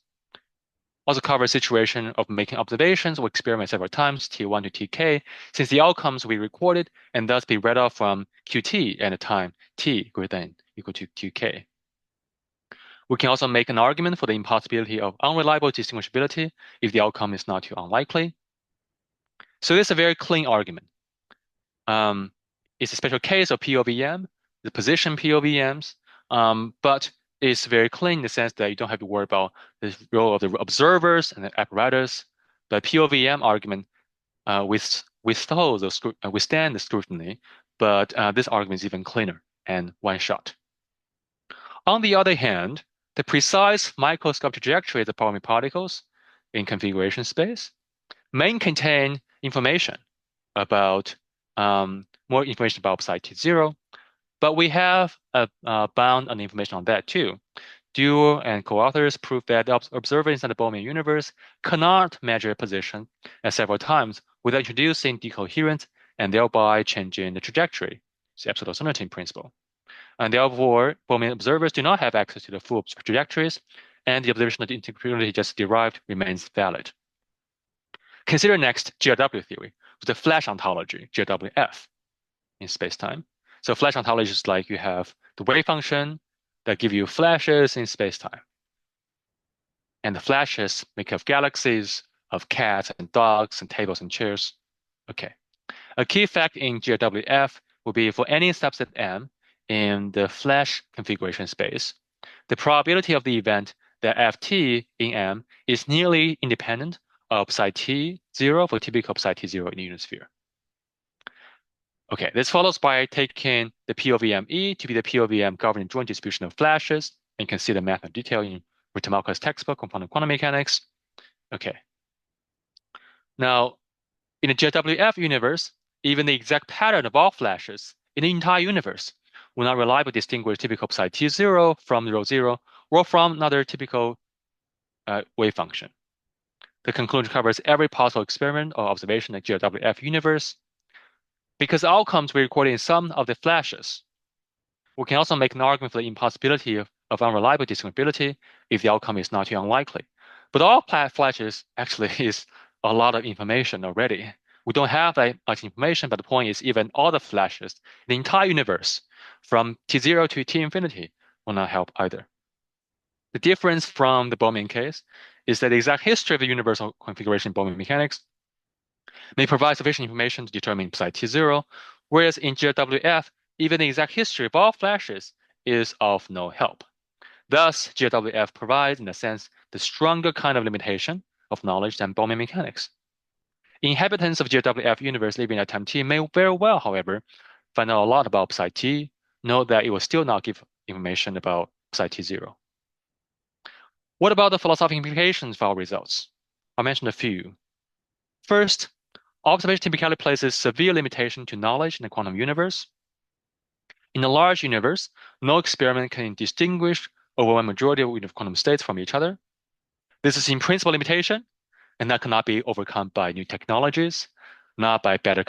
Also cover a situation of making observations or experiments several times, T1 to Tk, since the outcomes will be recorded and thus be read off from Qt at a time t greater than equal to Qk. We can also make an argument for the impossibility of unreliable distinguishability if the outcome is not too unlikely. So this is a very clean argument. It's a special case of POVM, the position POVMs, but it's very clean in the sense that you don't have to worry about the role of the observers and the apparatus. The POVM argument withstand the scrutiny, but this argument is even cleaner and one shot. On the other hand, the precise microscopic trajectories of Bohmian particles in configuration space may contain information about more information about psi t0, but we have bound on information on that too. Dewar and co-authors proved that the observer inside the Bohmian universe cannot measure position at several times without introducing decoherence and thereby changing the trajectory. It's the absolute certainty principle. And therefore, Bohmian observers do not have access to the full trajectories, and the observation of the integrity just derived remains valid. Consider next GRW theory, with the flash ontology, GRWF, in space-time. So flash ontology is like you have the wave function that give you flashes in space-time. And the flashes make up galaxies of cats and dogs and tables and chairs. Okay. A key fact in GWF will be for any subset M in the flash configuration space, the probability of the event that Ft in M is nearly independent of psi t0 for typical psi t0 in the unit sphere. Okay, this follows by taking the POVME to be the POVM governing joint distribution of flashes, and you can see the math in detail in Ritamalka's textbook on quantum mechanics. Okay. Now, in the JWF universe, even the exact pattern of all flashes in the entire universe will not reliably distinguish typical psi t0 from rho 0 or from another typical wave function. The conclusion covers every possible experiment or observation in the JWF universe. Because outcomes we recorded in some of the flashes, we can also make an argument for the impossibility of unreliable distinguishability if the outcome is not too unlikely. But all flashes actually is a lot of information already. We don't have that much information, but the point is even all the flashes, the entire universe, from T0 to T infinity, will not help either. The difference from the Bowman case is that the exact history of the universal configuration in Bowman mechanics may provide sufficient information to determine psi T0, whereas in GWF, even the exact history of all flashes is of no help. Thus, GWF provides, in a sense, the stronger kind of limitation of knowledge than Bowman mechanics. Inhabitants of GWF universe living at time t may very well, however, find out a lot about psi t, note that it will still not give information about psi T0. What about the philosophical implications for our results? I'll mention a few. First, observation typically places severe limitation to knowledge in the quantum universe. In a large universe, no experiment can distinguish overwhelming majority of quantum states from each other. This is in principle limitation, and that cannot be overcome by new technologies, not by better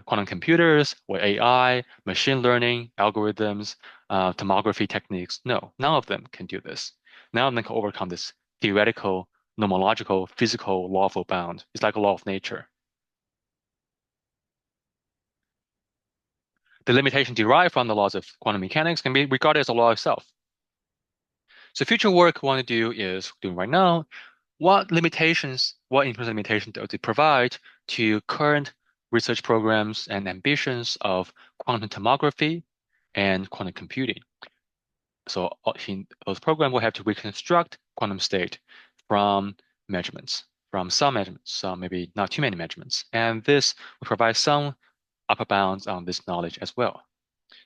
quantum computers or AI, machine learning, algorithms, tomography techniques. No, none of them can do this. None of them can overcome this theoretical, nomological, physical, lawful bound. It's like a law of nature. The limitation derived from the laws of quantum mechanics can be regarded as a law itself. So future work we want to do is doing right now, what implicit limitations does it provide to current research programs and ambitions of quantum tomography and quantum computing? So in those programs, we'll have to reconstruct quantum state from measurements, from some measurements, some maybe not too many measurements. And this will provide some upper bounds on this knowledge as well.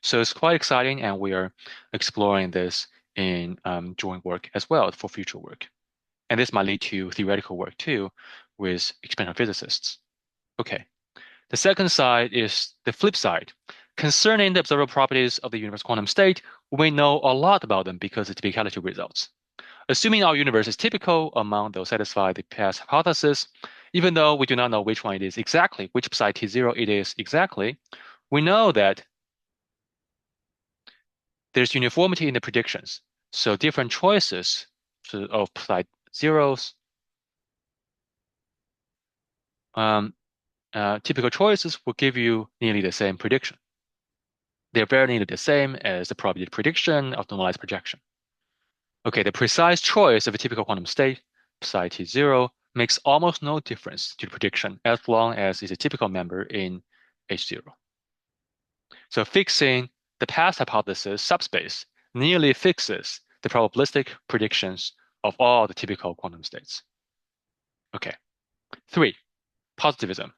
So it's quite exciting, and we are exploring this in joint work as well for future work. And this might lead to theoretical work too with experimental physicists. Okay. The second side is the flip side. Concerning the observable properties of the universe quantum state, we know a lot about them because of typicality results. Assuming our universe is typical among those satisfy the past hypothesis, even though we do not know which one it is exactly, which psi T0 it is exactly, we know that there's uniformity in the predictions. So different choices of psi zeros, typical choices will give you nearly the same prediction. They're very nearly the same as the probability prediction of normalized projection. Okay, the precise choice of a typical quantum state, psi T0, makes almost no difference to the prediction as long as it's a typical member in H0. So fixing the past hypothesis subspace nearly fixes the probabilistic predictions of all the typical quantum states. Okay. 3, positivism.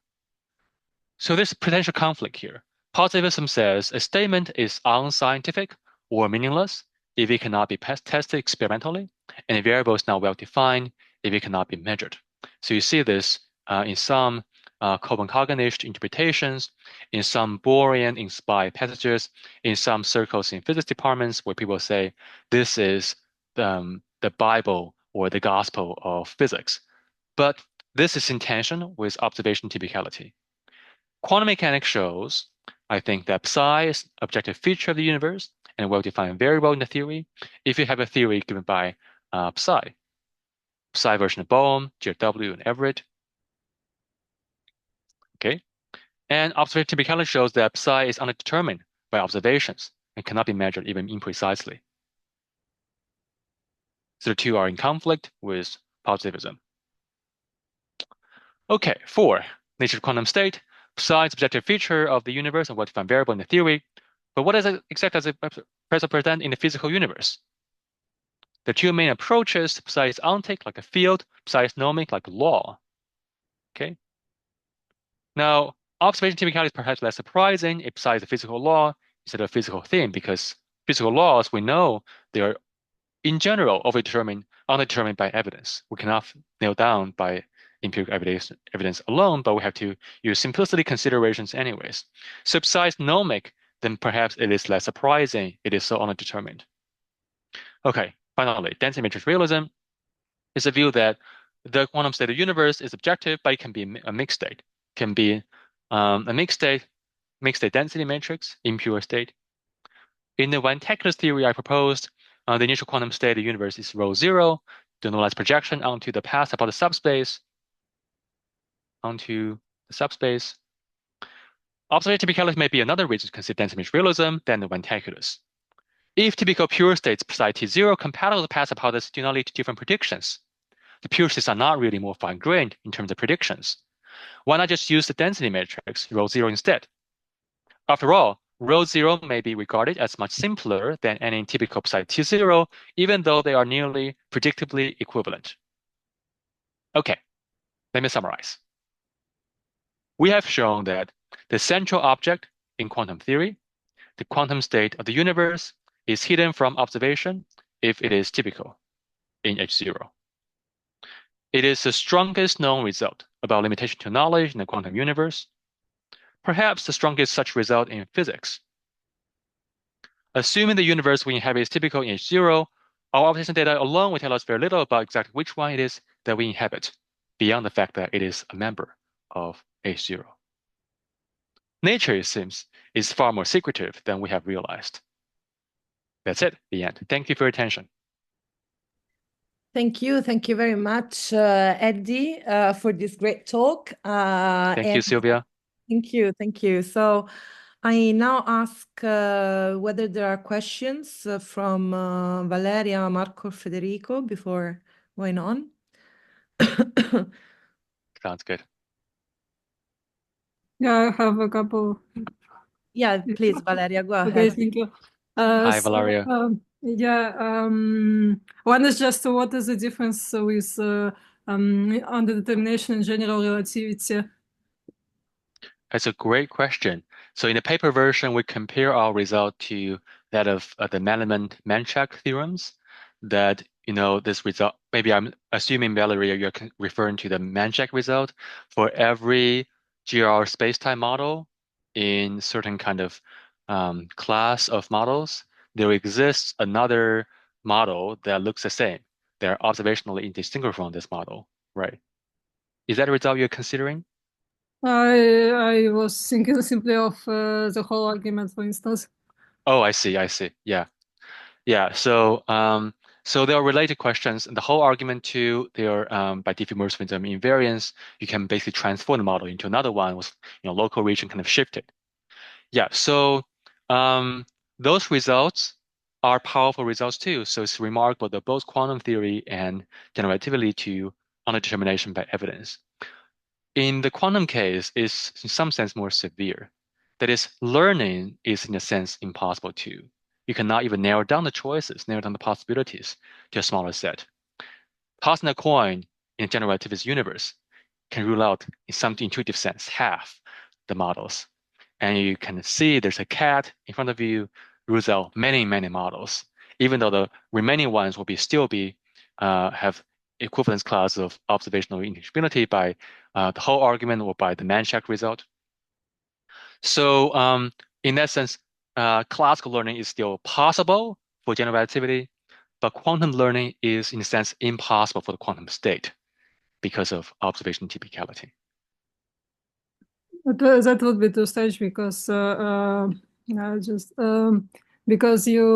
So there's potential conflict here. Positivism says a statement is unscientific or meaningless if it cannot be tested experimentally, and a variable is not well defined if it cannot be measured. So you see this in some Copenhagenist interpretations, in some Bohrian-inspired passages, in some circles in physics departments where people say this is the Bible or the gospel of physics. But this is in tension with observation typicality. Quantum mechanics shows, I think, that psi is an objective feature of the universe and a well-defined variable in the theory if you have a theory given by psi. Psi version of Bohm, GW, and Everett. Okay. And observation typicality shows that psi is undetermined by observations and cannot be measured even imprecisely. So the two are in conflict with positivism. Okay, 4. Nature of quantum state. Besides objective feature of the universe and well-defined variable in the theory, but what is it exactly as it present in the physical universe? The two main approaches, besides ontic like a field, besides gnomic like a law. Okay. Now, observation typicality is perhaps less surprising if besides the physical law instead of a physical thing, because physical laws we know they are in general undetermined by evidence. We cannot nail down by empirical evidence alone, but we have to use simplicity considerations anyways. So besides gnomic, then perhaps it is less surprising it is so undetermined. Okay, finally, density matrix realism is a view that the quantum state of the universe is objective, but it can be a mixed state. It can be a mixed state density matrix, impure state. In the Van-Tekker's theory I proposed, the initial quantum state of the universe is rho zero, the normalized projection onto the path about the subspace, onto the subspace. Observation typicality may be another reason to consider density matrix realism than the Van-Tekker's. If typical pure states psi T0 compatible with path hypothesis do not lead to different predictions, the pure states are not really more fine-grained in terms of predictions. Why not just use the density matrix, rho zero instead? After all, rho zero may be regarded as much simpler than any typical psi T0, even though they are nearly predictably equivalent. Okay, let me summarize. We have shown that the central object in quantum theory, the quantum state of the universe, is hidden from observation if it is typical in H0. It is the strongest known result about limitation to knowledge in the quantum universe, perhaps the strongest such result in physics. Assuming the universe we inhabit is typical in H0, our observation data alone will tell us very little about exactly which one it is that we inhabit, beyond the fact that it is a member of H0. Nature, it seems, is far more secretive than we have realized. That's it, the end. Thank you for your attention. Thank you. Thank you very much, Eddy, for this great talk. Thank you, Sylvia. Thank you. Thank you. So I now ask whether there are questions from Valeria, Marco, Federico before going on. Sounds good. Yeah, I have a couple. Yeah, please, Valeria, go Okay, ahead. thank you. Hi, So, Valeria. one is just what is the difference with underdetermination and general relativity? That's a great question. So in the paper version, we compare our result to that of the Malaman-Manchak theorems. That, this result, maybe I'm assuming, Valeria, you're referring to the Manchak result for every GR spacetime model in certain kind of class of models. There exists another model that looks the same. They're observationally indistinguishable from this model, right? Is that a result you're considering? I was thinking simply of the whole argument, for instance. Oh, I see. I see. Yeah. Yeah. So there are related questions, and the whole argument too, they are by diffeomorphism invariance, you can basically transform the model into another one with local region kind of shifted. Yeah. So um, those results are powerful results too. So it's remarkable that both quantum theory and general relativity to underdetermination by evidence. In the quantum case, is in some sense more severe. That is, learning is in a sense impossible too. You cannot even narrow down the choices, narrow down the possibilities to a smaller set. Tossing a coin in a general relativist universe can rule out, in some intuitive sense, half the models. And you can see there's a cat in front of you, rules out many, many models, even though the remaining ones will still be have equivalence class of observational intelligibility by the whole argument or by the Manchak result. So in that sense, classical learning is still possible for general relativity, but quantum learning is, in a sense, impossible for the quantum state because of observation typicality. That would be too strange because just because you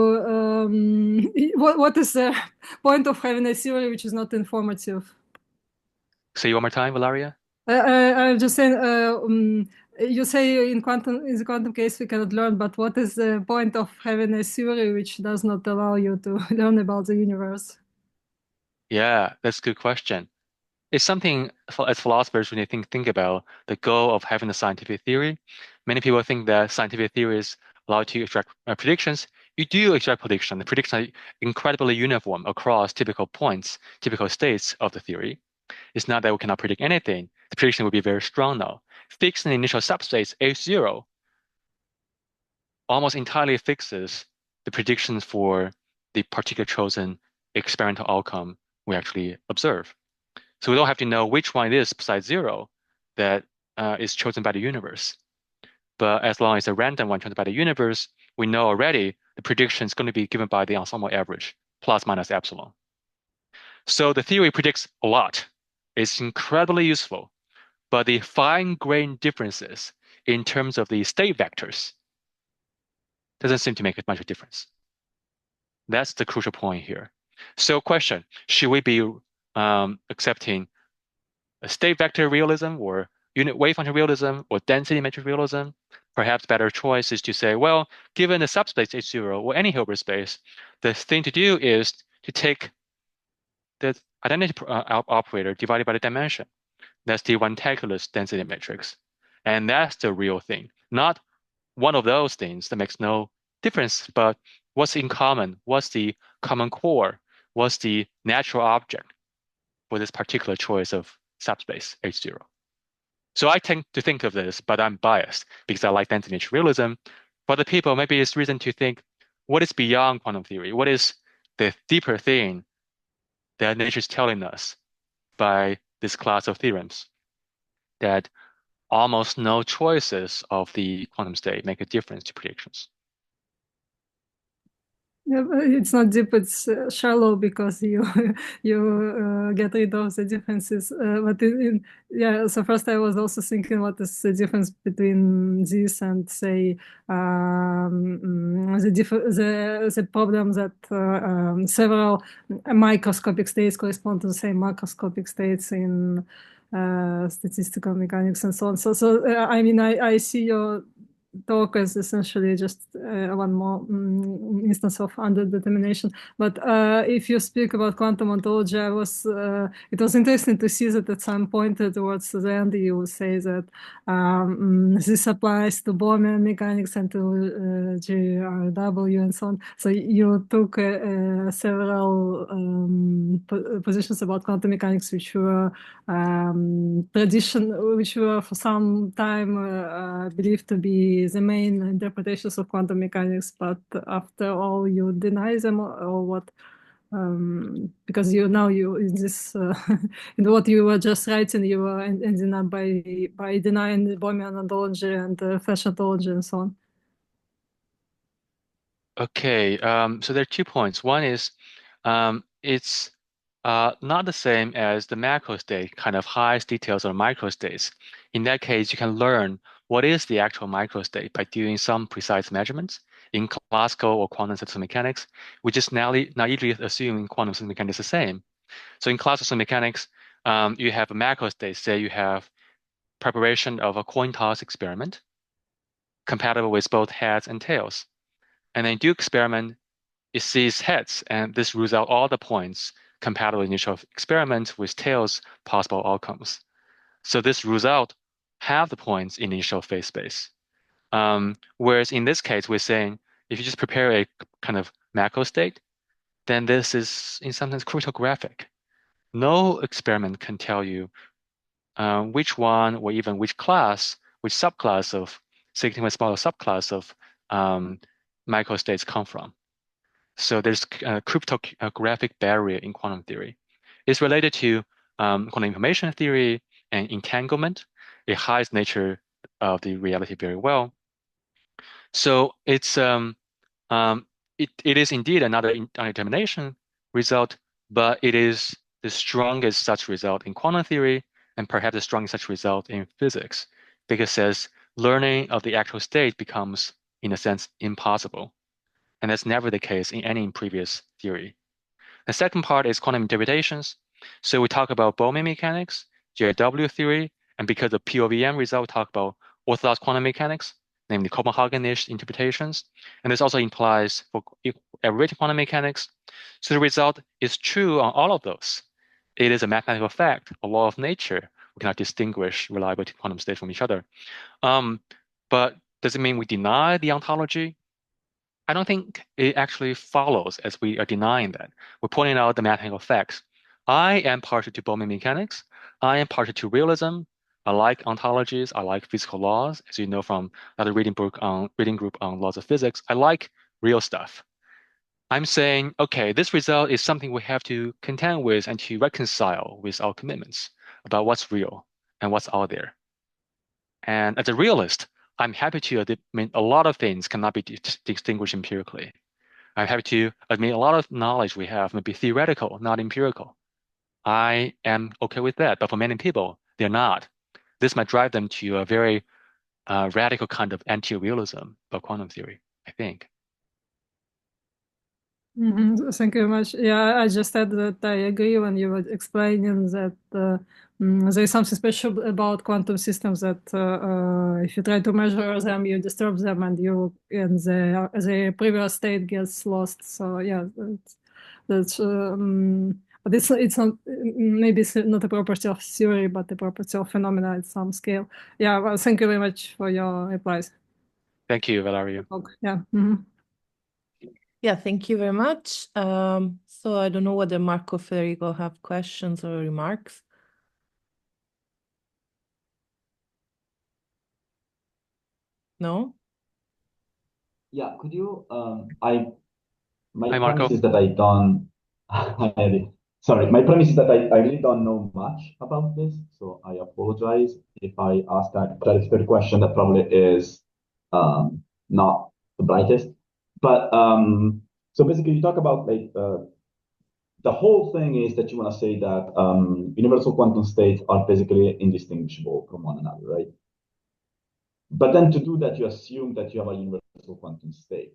what is the point of having a theory which is not informative? Say one more time, Valeria. I'm just saying. You say in the quantum case we cannot learn, but what is the point of having a theory which does not allow you to learn about the universe? Yeah, that's a good question. it's something as philosophers when they think about the goal of having a scientific theory. Many people think that scientific theories allow you to extract predictions. You do extract prediction. The predictions are incredibly uniform across typical points, typical states of the theory. It's not that we cannot predict anything. The prediction will be very strong now. Fixing the initial substates H0 almost entirely fixes the predictions for the particular chosen experimental outcome we actually observe. So we don't have to know which one it is besides zero that is chosen by the universe. But as long as a random one chosen by the universe, we know already the prediction is going to be given by the ensemble average, plus minus epsilon. So the theory predicts a lot. It's incredibly useful. But the fine-grained differences in terms of the state vectors doesn't seem to make much of a difference. That's the crucial point here. So question, should we be accepting a state vector realism or unit wave function realism or density metric realism? Perhaps better choice is to say, well, given the subspace H0 or any Hilbert space, the thing to do is to take the identity operator divided by the dimension. That's the one calculus density matrix. And that's the real thing, not one of those things that makes no difference, but what's in common? What's the common core? What's the natural object for this particular choice of subspace H0? So I tend to think of this, but I'm biased because I like density matrix realism. For other people, maybe it's reason to think, what is beyond quantum theory? What is the deeper thing that nature is telling us by this class of theorems? That almost no choices of the quantum state make a difference to predictions. Yeah, it's not deep, it's shallow because you get rid of the differences. Yeah, so first I was also thinking what is the difference between this and say the problem that several microscopic states correspond to the same macroscopic states in statistical mechanics and so on. So I mean, I see your talk as essentially just one more instance of underdetermination. But if you speak about quantum ontology, it was interesting to see that at some point towards the end you say that this applies to Bohmian mechanics and to GRW and so on. So you took several positions about quantum mechanics which were which were for some time believed to be the main interpretations of quantum mechanics, but after all you deny them or what? Because you in this in what you were just writing, you were ending up by denying the Bohmian ontology and Flash ontology and so on. Okay, so there are 2 points. One is it's not the same as the macro state, kind of highest details of micro states. In that case, you can learn what is the actual micro state by doing some precise measurements. In classical or quantum system mechanics, we just naively assume quantum system mechanics is the same. So in classical system mechanics, you have a macro state. Say you have preparation of a coin toss experiment compatible with both heads and tails. And then you do experiment, it sees heads, and this rules out all the points compatible initial experiment with tails possible outcomes. So this rules out half the points in initial phase space. Whereas in this case, we're saying if you just prepare a kind of macro state, then this is in some sense cryptographic. No experiment can tell you which one or even which class, which subclass of significantly smaller subclass of microstates come from. So there's a cryptographic barrier in quantum theory. It's related to quantum information theory and entanglement. It hides nature of the reality very well. So it is indeed another undetermination result, but it is the strongest such result in quantum theory and perhaps the strongest such result in physics, because it says learning of the actual state becomes, in a sense, impossible. And that's never the case in any previous theory. The second part is quantum interpretations. So we talk about Bohmian mechanics, GRW theory, and because of POVM result, we talk about orthodox quantum mechanics, namely Copenhagen-ish interpretations. And this also implies for aberrating quantum mechanics. So the result is true on all of those. It is a mathematical fact, a law of nature. We cannot distinguish reliable quantum states from each other. But does it mean we deny the ontology? I don't think it actually follows as we are denying that. We're pointing out the mathematical facts. I am partial to Bowman mechanics. I am partial to realism. I like ontologies. I like physical laws, as you know from another reading group on laws of physics. I like real stuff. I'm saying, okay, this result is something we have to contend with and to reconcile with our commitments about what's real and what's out there. And as a realist, I'm happy to admit a lot of things cannot be distinguished empirically. I'm happy to admit a lot of knowledge we have may be theoretical, not empirical. I am okay with that, but for many people, they're not. This might drive them to a very radical kind of anti-realism about quantum theory, I think. Thank you very much. Yeah, I just said that I agree when you were explaining that there is something special about quantum systems that if you try to measure them, you disturb them, and the previous state gets lost. So yeah, that's but it's not, maybe it's not a property of theory, but a property of phenomena at some scale. Yeah. Well, thank you very much for your replies. Thank you, Valeria. Yeah. Yeah, thank you very much. So I don't know whether Marco, Federico have questions or remarks. No? Yeah, could you my Hi, Marco. premise is that I don't sorry, my premise is that I really don't know much about this, so I apologize if I ask that clarificatory question that probably is not the brightest. But so basically you talk about like the whole thing is that you want to say that universal quantum states are basically indistinguishable from one another, right? But then to do that, you assume that you have a universal quantum state,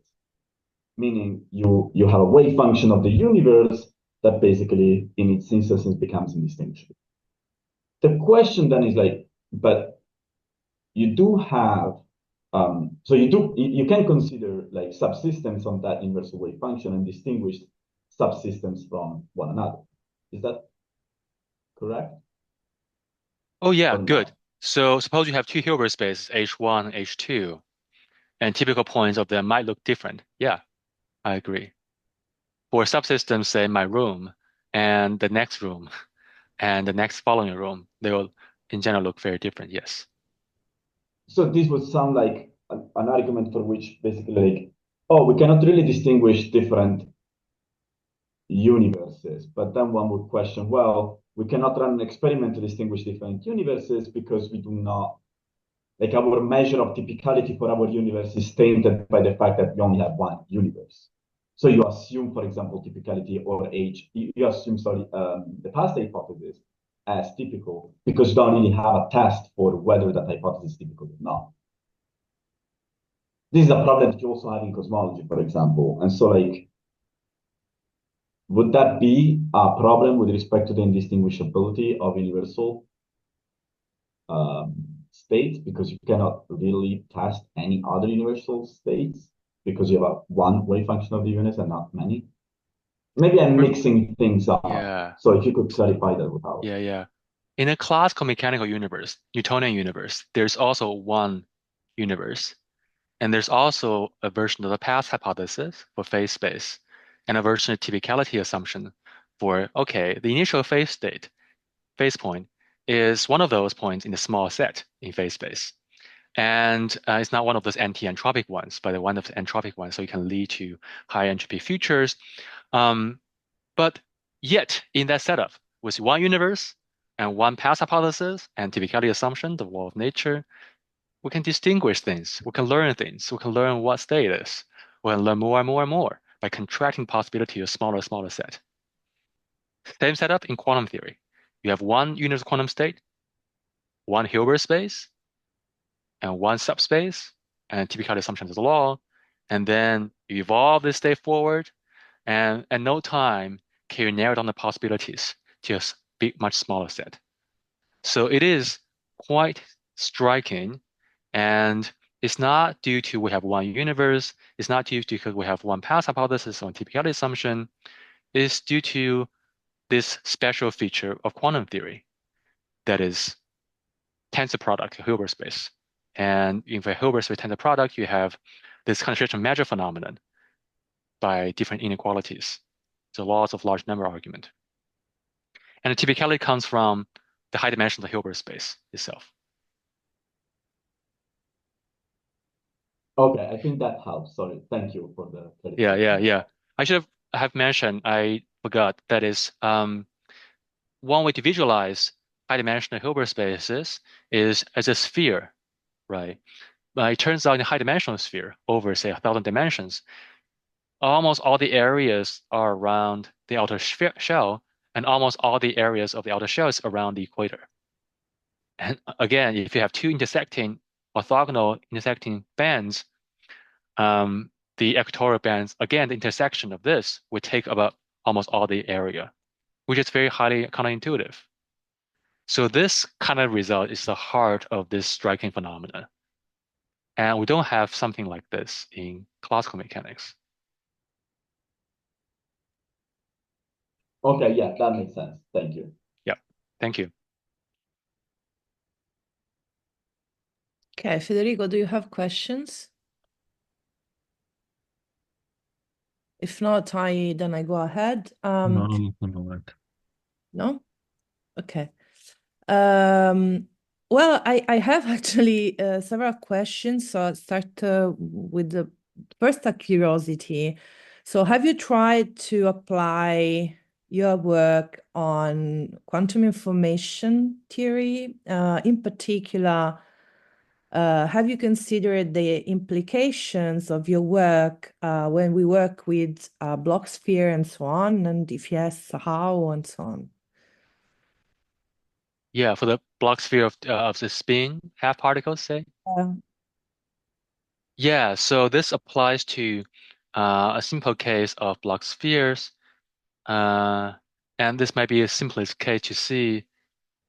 meaning you have a wave function of the universe that basically in its instances becomes indistinguishable. The question then is like, but you do have, so you can consider like subsystems on that universal wave function and distinguish subsystems from one another. Is that correct? Oh, yeah, Or good. no? So suppose you have two Hilbert spaces, H1 and H2, and typical points of them might look different. Yeah, I agree. For subsystems, say my room and the next room and the next following room, they will in general look very different. Yes. So this would sound like an argument for which basically like, oh, we cannot really distinguish different universes. But then one would question, well, we cannot run an experiment to distinguish different universes because we do not, like our measure of typicality for our universe is tainted by the fact that we only have one universe. So you assume, for example, typicality or age, you assume, sorry, the past hypothesis as typical because you don't really have a test for whether that hypothesis is typical or not. This is a problem that you also have in cosmology, for example. And so like, would that be a problem with respect to the indistinguishability of universal states because you cannot really test any other universal states because you have one wave function of the universe and not many? Maybe I'm mixing things up. Yeah. So if you could clarify that would help. Yeah. In a classical mechanical universe, Newtonian universe, there's also one universe. And there's also a version of the path hypothesis for phase space and a version of typicality assumption for, okay, the initial phase state, phase point, is one of those points in the small set in phase space. And it's not one of those anti-entropic ones, but one of the entropic ones, so it can lead to high entropy futures. But yet, in that setup, with one universe and one path hypothesis and typicality assumption, the law of nature, we can distinguish things. We can learn things. We can learn what state is. We can learn more and more and more by contracting possibility to a smaller and smaller set. Same setup in quantum theory. You have one universal quantum state, one Hilbert space, and one subspace, and typicality assumption is the law. And then you evolve this state forward, and at no time can you narrow down the possibilities to a much smaller set. So it is quite striking, and it's not due to we have one universe. It's not due to because we have one path hypothesis or typicality assumption. It's due to this special feature of quantum theory that is tensor product, Hilbert space. And in the Hilbert space tensor product, you have this concentration measure phenomenon by different inequalities, the laws of large number argument. And the typicality comes from the high dimension of the Hilbert space itself. Okay, I think that helps. Sorry, thank you for the clarification. Yeah. I should have mentioned, I forgot, that is one way to visualize high-dimensional Hilbert spaces is as a sphere, right? But it turns out in a high-dimensional sphere over, say, 1,000 dimensions, almost all the areas are around the outer shell, and almost all the areas of the outer shell is around the equator. And again, if you have two orthogonal intersecting bands, the equatorial bands, again, the intersection of this would take about almost all the area, which is very highly counterintuitive. So this kind of result is the heart of this striking phenomenon. And we don't have something like this in classical mechanics. Okay, yeah, that makes sense. Thank you. Yeah, thank you. Okay, Federico, do you have questions? If not, then I go ahead. No? Okay. Well, I have actually several questions. So I'll start with the first curiosity. So have you tried to apply your work on quantum information theory? In particular, have you considered the implications of your work when we work with Bloch sphere and so on? And if yes, how and so on? Yeah, for the Bloch sphere of the spin half particles, say? Yeah, so this applies to a simple case of Bloch spheres. And this might be a simplest case to see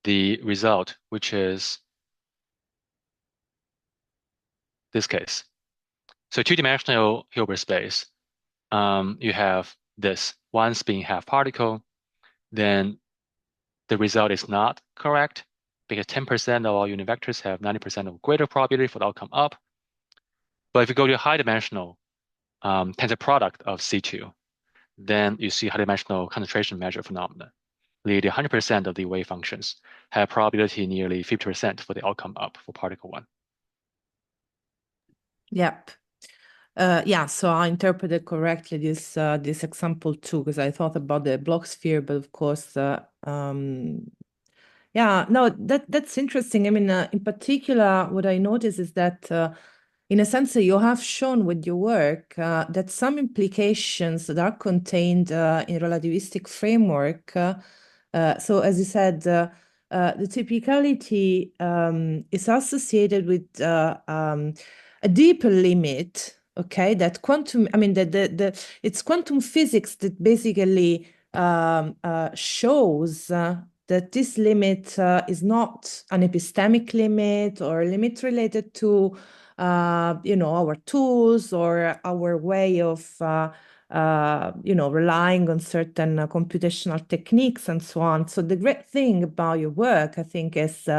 the result, which is this case. So two-dimensional Hilbert space, you have this one spin half particle, then the result is not correct because 10% of all unit vectors have 90% of greater probability for the outcome up. But if you go to a high-dimensional tensor product of C2, then you see high-dimensional concentration measure phenomena. Nearly 100% of the wave functions have probability nearly 50% for the outcome up for particle one. Yep. Yeah, so I interpreted correctly this example too, because I thought about the Bloch sphere, but of course, yeah, no, that's interesting. I mean, in particular, what I notice is that, in a sense, you have shown with your work that some implications that are contained in relativistic framework. So, as you said, the typicality is associated with a deeper limit. Okay, that quantum. I mean, it's quantum physics that basically shows that this limit is not an epistemic limit or a limit related to, our tools or our way of, relying on certain computational techniques and so on. So the great thing about your work, I think, is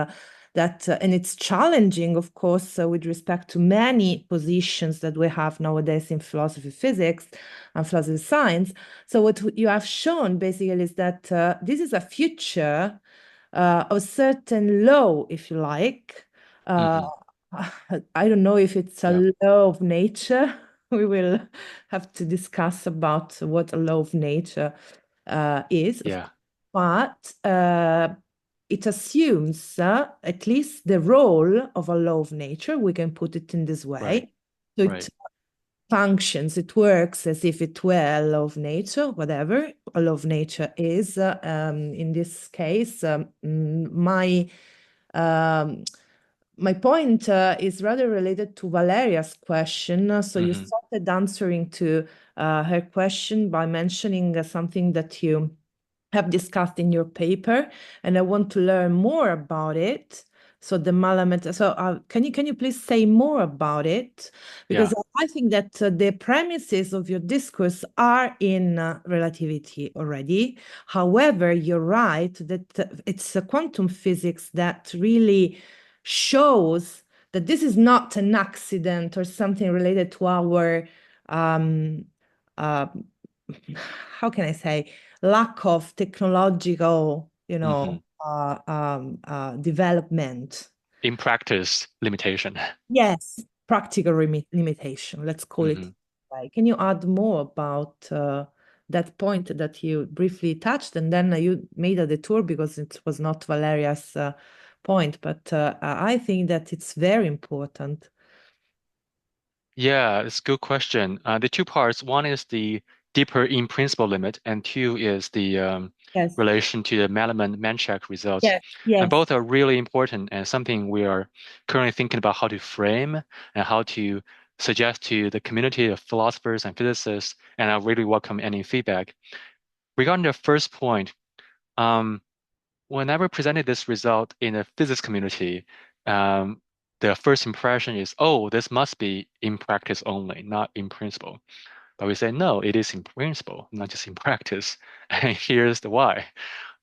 that, and it's challenging, of course, with respect to many positions that we have nowadays in philosophy, physics, and philosophy science. So what you have shown basically is that this is a future of certain law, if you like. I don't know if it's a law of nature. We will have to discuss about what a law of nature is. Yeah. But it assumes at least the role of a law of nature. We can put it in this way. Right. So Right. it functions, it works as if it were a law of nature, whatever a law of nature is. In this case, my point is rather related to Valeria's question. So you started answering to her question by mentioning something that you have discussed in your paper, and I want to learn more about it. So the Malamet. So can you please say more about it? Because Yeah. I think that the premises of your discourse are in relativity already. However, you're right that it's quantum physics that really shows that this is not an accident or something related to our uh, how can I say, lack of technological, Mhm. development. In practice, limitation. Yes, practical limitation, let's call it. Mhm. Can you add more about that point that you briefly touched, and then you made a detour because it was not Valeria's point, but I think that it's very important. Yeah, it's a good question. The two parts, one is the deeper in principle limit, and two is the Yes, relation to the Malaman-Manchak results. yes, And yes, both are really important and something we are currently thinking about how to frame and how to suggest to the community of philosophers and physicists, and I really welcome any feedback. Regarding the first point, um, whenever presented this result in the physics community, um, the first impression is, oh, this must be in practice only, not in principle. But we say, no, it is in principle, not just in practice. And here's the why.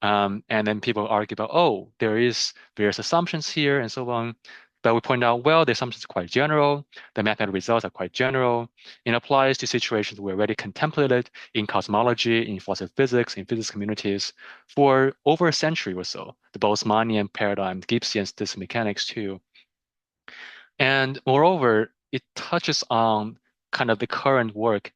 And then people argue about, oh, there is various assumptions here and so on. But we point out, well, the assumptions are quite general. The mathematical results are quite general. It applies to situations we already contemplated in cosmology, in philosophy of physics, in physics communities for over a century or so. The Boltzmannian paradigm, Gibbsian statistical mechanics too. And moreover, it touches on kind of the current work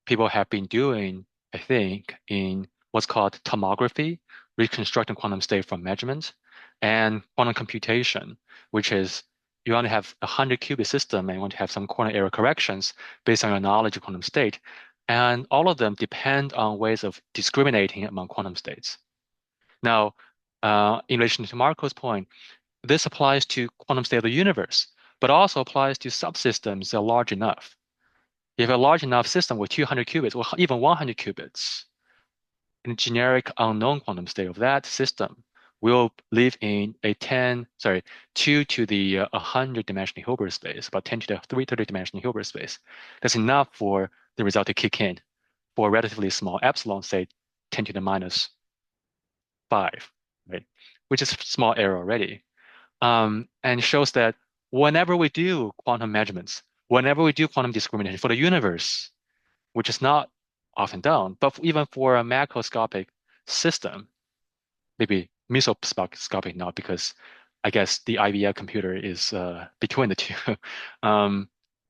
people have been doing, I think, in what's called tomography, reconstructing quantum state from measurements, and quantum computation, which is you want to have a 100-qubit system and you want to have some corner error corrections based on your knowledge of quantum state. And all of them depend on ways of discriminating among quantum states. Now, in relation to Marco's point, this applies to quantum state of the universe, but also applies to subsystems that are large enough. If you have a large enough system with 200 qubits or even 100 qubits, in a generic unknown quantum state of that system will live in a 2 to the 100 dimensional Hilbert space, about 10 to the 330 dimensional Hilbert space. That's enough for the result to kick in for a relatively small epsilon, say 10 to the minus 5, right? Which is small error already. And shows that whenever we do quantum measurements, whenever we do quantum discrimination for the universe, which is not often done, but even for a macroscopic system, maybe mesoscopic not, because I guess the IBM computer is between the two.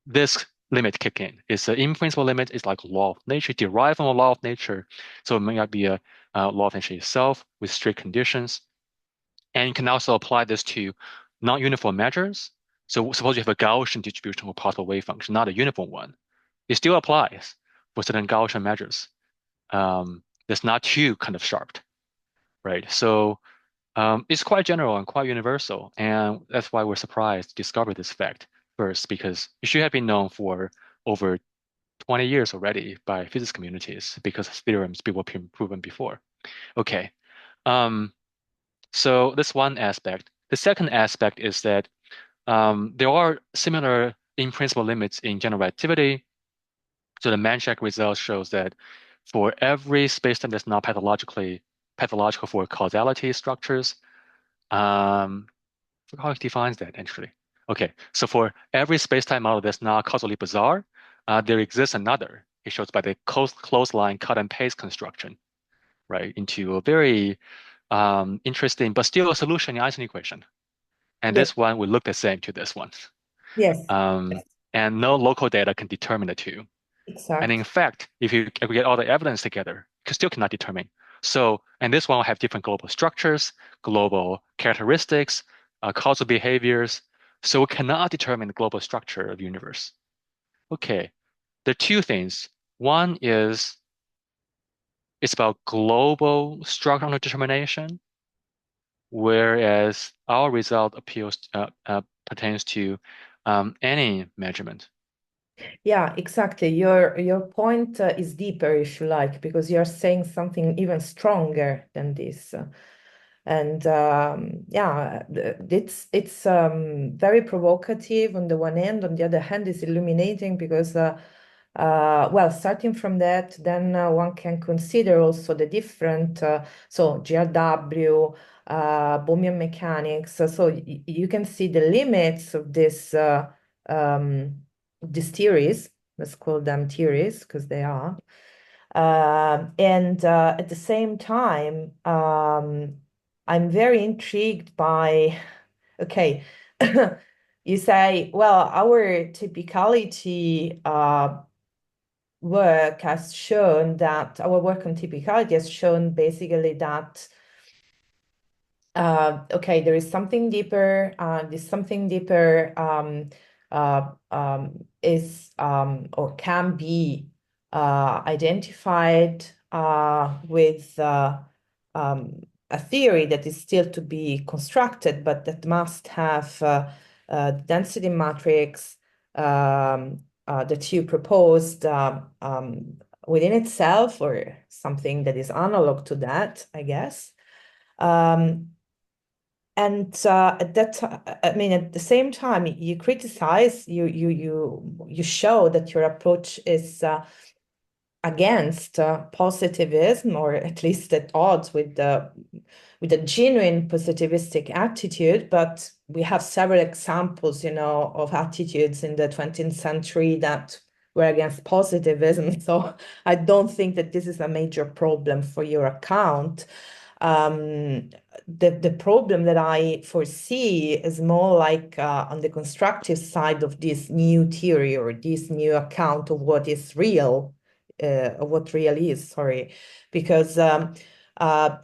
This limit kick in. It's an in-principle limit. It's like a law of nature, derived from a law of nature. So it may not be a law of nature itself with strict conditions. And you can also apply this to non-uniform measures. So suppose you have a Gaussian distribution of possible wave function, not a uniform one. It still applies for certain Gaussian measures. That's not too kind of sharp, right? So it's quite general and quite universal. And that's why we're surprised to discover this fact first, because it should have been known for over 20 years already by physics communities because of theorems people have proven before. Okay. Um, so that's one aspect. The second aspect is that there are similar in-principle limits in general relativity. So the Manchak result shows that for every spacetime that's not pathological for causality structures, I forgot how it defines that actually. Okay, so for every spacetime model that's not causally bizarre, there exists another. It shows by the closed line cut and paste construction, right, into a very interesting, but still a solution in Einstein equation. And yes, this one will look the same to this one. yes, Um, and no local data can determine the two. And in exactly. fact, if we get all the evidence together, you still cannot determine. So, and this one will have different global structures, global characteristics, causal behaviors. So we cannot determine the global structure of the universe. Okay, there are two things. One is it's about global structural determination, whereas our result pertains to any measurement. Yeah, exactly. Your point is deeper, if you like, because you're saying something even stronger than this. And yeah, it's very provocative on the one hand. On the other hand, it's illuminating because well, starting from that, then one can consider also the different, so GRW, Bohmian mechanics. So you can see the limits of these theories. Let's call them theories because they are. And at the same time, I'm very intrigued by, okay, you say, well, our typicality work has shown that our work on typicality has shown basically that okay, there is something deeper. This something deeper is or can be identified with a theory that is still to be constructed, but that must have density matrix that you proposed within itself, or something that is analog to that, I guess. And at that, I mean, at the same time, you criticize, you show that your approach is against positivism, or at least at odds with a genuine positivistic attitude. But we have several examples, of attitudes in the 20th century that were against positivism. So I don't think that this is a major problem for your account. The problem that I foresee is more like on the constructive side of this new theory, or this new account of what is real, of what real is, sorry, because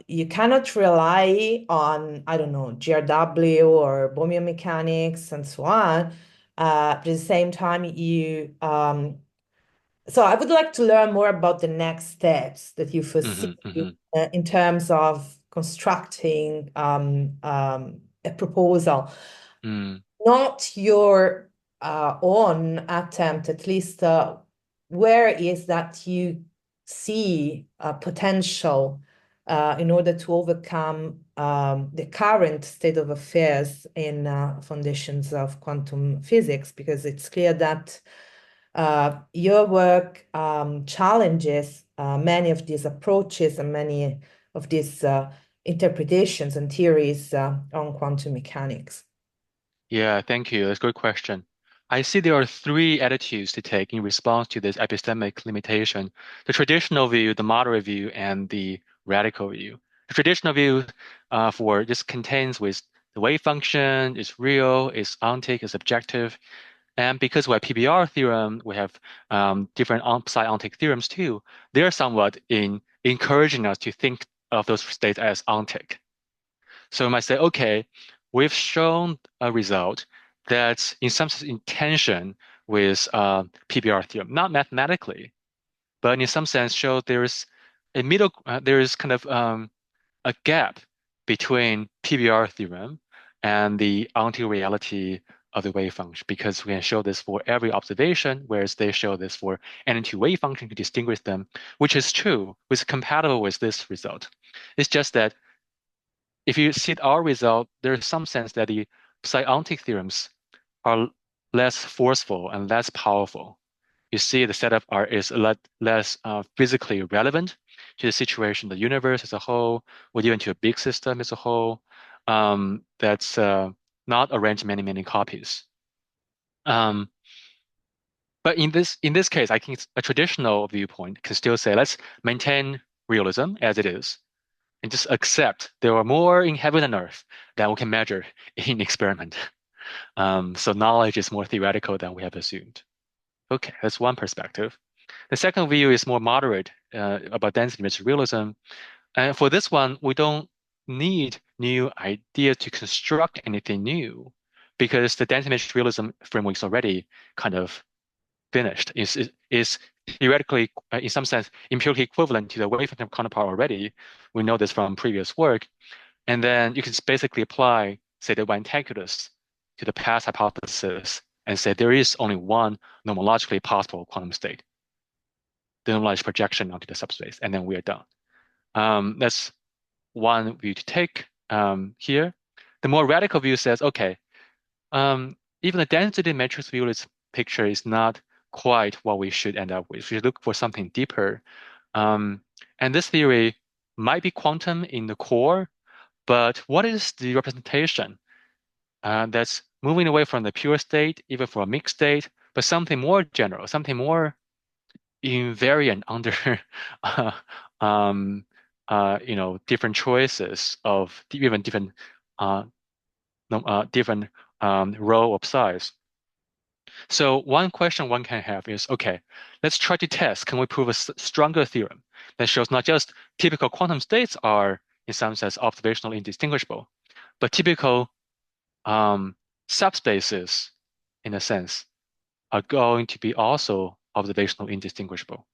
you cannot rely on, I don't know, GRW or Bohmian mechanics and so on. At the same time, so I would like to learn more about the next steps that you foresee in terms of constructing a proposal. Not your own attempt, at least where is that you see potential in order to overcome the current state of affairs in foundations of quantum physics, because it's clear that your work challenges many of these approaches and many of these interpretations and theories on quantum mechanics. Yeah, thank you. That's a good question. I see there are three attitudes to take in response to this epistemic limitation: the traditional view, the moderate view, and the radical view. The traditional view for this contains with the wave function is real, is ontic, is objective. And because we have PBR theorem, we have different psi-ontic theorems too. They're somewhat encouraging us to think of those states as ontic. So we might say, okay, we've shown a result that's in some sense in tension with PBR theorem, not mathematically, but in some sense show there's there is kind of a gap between PBR theorem and the ontic reality of the wave function, because we can show this for every observation, whereas they show this for any two wave function to distinguish them, which is true, which is compatible with this result. It's just that if you see our result, there's some sense that the psi-ontic theorems are less forceful and less powerful. You see the setup is a lot less physically relevant to the situation, the universe as a whole, or even to a big system as a whole, that's not arranged in many, many copies. But in this case, I think a traditional viewpoint can still say, let's maintain realism as it is, and just accept there are more in heaven and earth than we can measure in experiment. So knowledge is more theoretical than we have assumed. Okay, that's one perspective. The second view is more moderate about density-matrix realism. And for this one, we don't need new ideas to construct anything new, because the density-matrix realism framework is already kind of finished. Is theoretically, in some sense, empirically equivalent to the wave function counterpart already. We know this from previous work. And then you can basically apply, say, the one calculus to the past hypothesis and say there is only one nomologically possible quantum state, the normalized projection onto the subspace, and then we are done. That's one view to take. here. The more radical view says, okay, even the density matrix view picture is not quite what we should end up with. We should look for something deeper. And this theory might be quantum in the core, but what is the representation that's moving away from the pure state, even for a mixed state, but something more general, something more invariant under uh, different choices of even different uh, different row of size. So one question one can have is, okay, let's try to test, can we prove a stronger theorem that shows not just typical quantum states are, in some sense, observationally indistinguishable, but typical subspaces, in a sense, are going to be also observationally indistinguishable.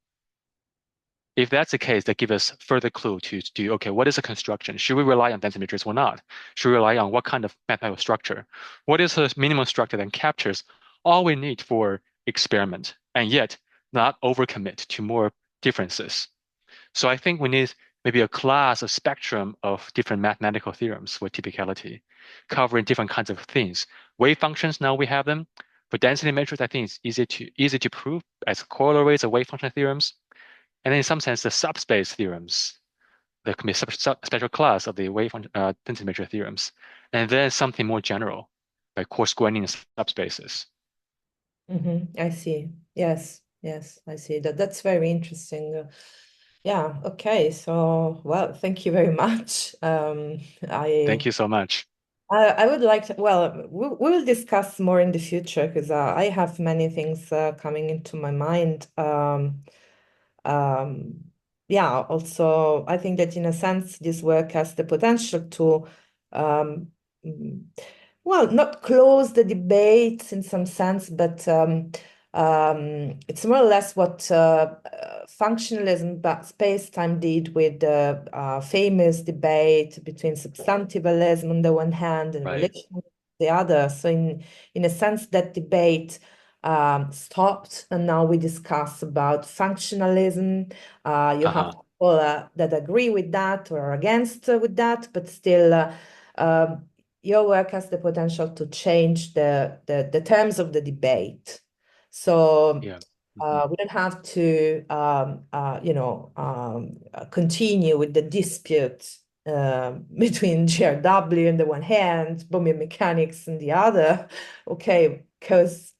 If that's the case, that gives us further clue to do, okay, what is a construction? Should we rely on density matrix or not? Should we rely on what kind of mathematical structure? What is a minimum structure that captures all we need for experiment and yet not overcommit to more differences? So I think we need maybe a class, a spectrum of different mathematical theorems for typicality, covering different kinds of things. Wave functions, now we have them. For density matrix, I think it's easy to prove as corollaries of wave function theorems. And in some sense, the subspace theorems, there can be a special class of the wave density matrix theorems. And then something more general, like coarse graining subspaces. I see. Yes, yes, I see that. That's very interesting. Yeah, okay. So, well, thank you very much. Thank you so much. I would like to, well, we will discuss more in the future because I have many things coming into my mind. Um, yeah, also, I think that in a sense, this work has the potential to, um, mm, well, not close the debates in some sense, but it's more or less what functionalism but space-time did with the famous debate between substantivalism on the one hand and Right. relationalism on the other. So in a sense, that debate stopped, and now we discuss about functionalism. You have people that agree with that or are against with that, but still your work has the potential to change the terms of the debate. So Yeah. we don't have to continue with the dispute between GRW on the one hand, Bohmian mechanics on the other. Okay, because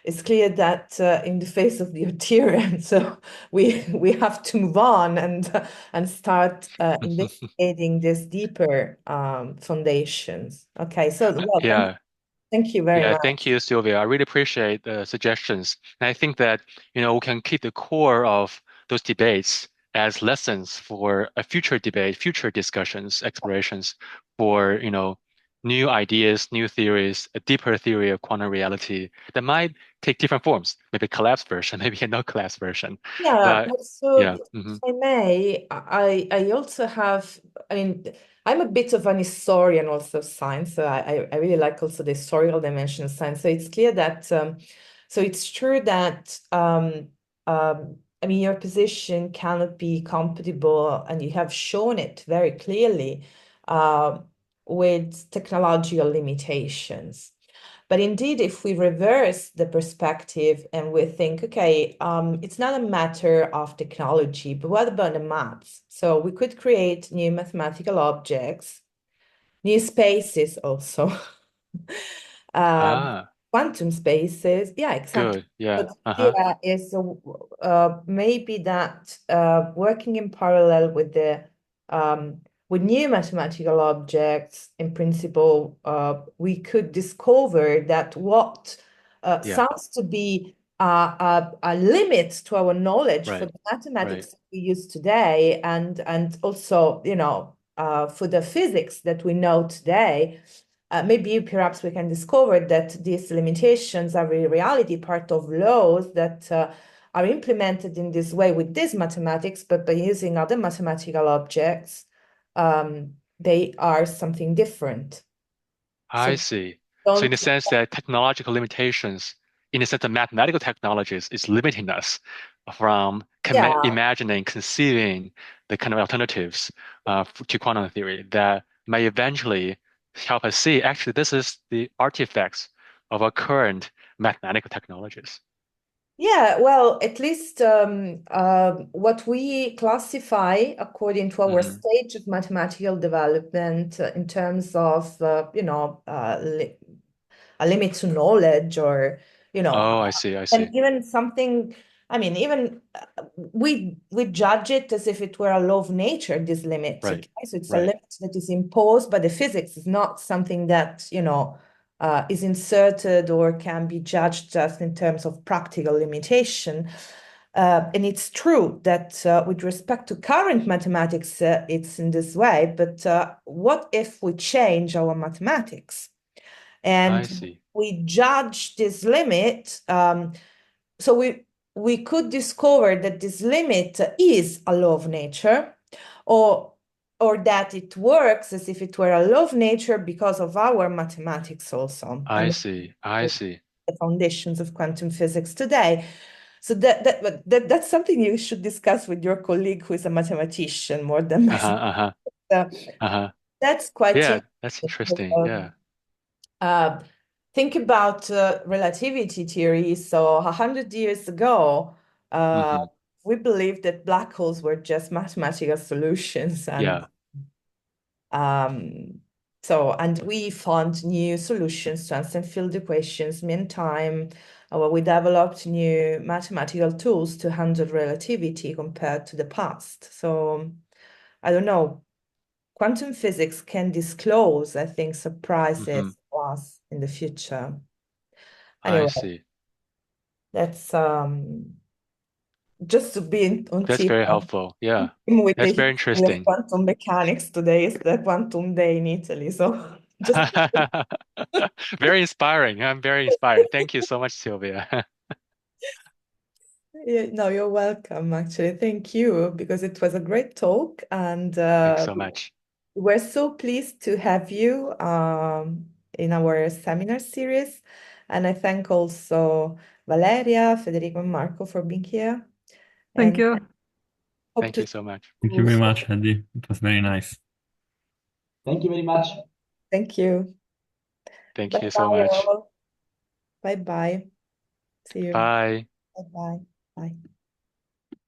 it's clear that in the face of the theorem, so we have to move on and start investigating this deeper foundations. Okay, so well, Yeah. thank you very Yeah, much. thank you, Sylvia. I really appreciate the suggestions. And I think that, we can keep the core of those debates as lessons for a future debate, future discussions, explorations for, new ideas, new theories, a deeper theory of quantum reality that might take different forms, maybe a collapsed version, maybe a no collapsed version. Yeah, But so yeah, if I may, I also have, I mean, I'm a bit of an historian also of science, so I really like also the historical dimension of science. So it's clear that, so it's true that, I mean, your position cannot be compatible, and you have shown it very clearly, uh, with technological limitations. But indeed, if we reverse the perspective and we think, okay, it's not a matter of technology, but what about the maths? So we could create new mathematical objects, new spaces also, um, ah, quantum spaces. Yeah, exactly. good. Yeah. But the idea is maybe that working in parallel with new mathematical objects, in principle, we could discover that what Yeah. sounds to be a limit to our knowledge for Right. the mathematics Right. that we use today, and also, for the physics that we know today, maybe perhaps we can discover that these limitations are in reality part of laws that are implemented in this way with this mathematics, but by using other mathematical objects, they are something different. I So see. So in the don't, sense that technological limitations, in the sense that mathematical technologies is limiting us from yeah, imagining, conceiving the kind of alternatives to quantum theory that may eventually help us see actually this is the artifacts of our current mathematical technologies. Yeah, well, at least what we classify according to our stage of mathematical development in terms of, a limit to knowledge, or, Oh, I see. and even something, I mean, even we judge it as if it were a law of nature, this limit. Right. Okay? So it's a Right. limit that is imposed by the physics. It's not something that, is inserted or can be judged just in terms of practical limitation. And it's true that with respect to current mathematics, it's in this way. But what if we change our mathematics I and see. we judge this limit? So we could discover that this limit is a law of nature, or that it works as if it were a law of nature because of our mathematics also. I see. I see. The foundations of quantum physics today. So that's something you should discuss with your colleague who is a mathematician more than myself. That's quite Yeah, that's interesting. interesting. Yeah. Think about relativity theory. So 100 years ago, we believed that black holes were just mathematical solutions, and and we found new solutions to Einstein field equations. Meantime, we developed new mathematical tools to handle relativity compared to the past. So I don't know. Quantum physics can disclose, I think, surprises for us in the future. Anyway, I see. that's just to be on That's team very helpful. Yeah. with the That's very history of interesting. quantum mechanics. Today is the Quantum Day in Italy, so just Very inspiring. I'm very inspired. Thank you so much, Sylvia. yeah, no, you're welcome. Actually, thank you, because it was a great talk, and Thanks so much. we're so pleased to have you in our seminar series. And I thank also Valeria, Federico, and Marco for being here. Thank And you. hope Thank to you so much. Thank you very much, Eddy. It was very nice. Thank you very much. Thank you. Thank you so much. Bye bye. See you. Bye. Bye bye. Bye.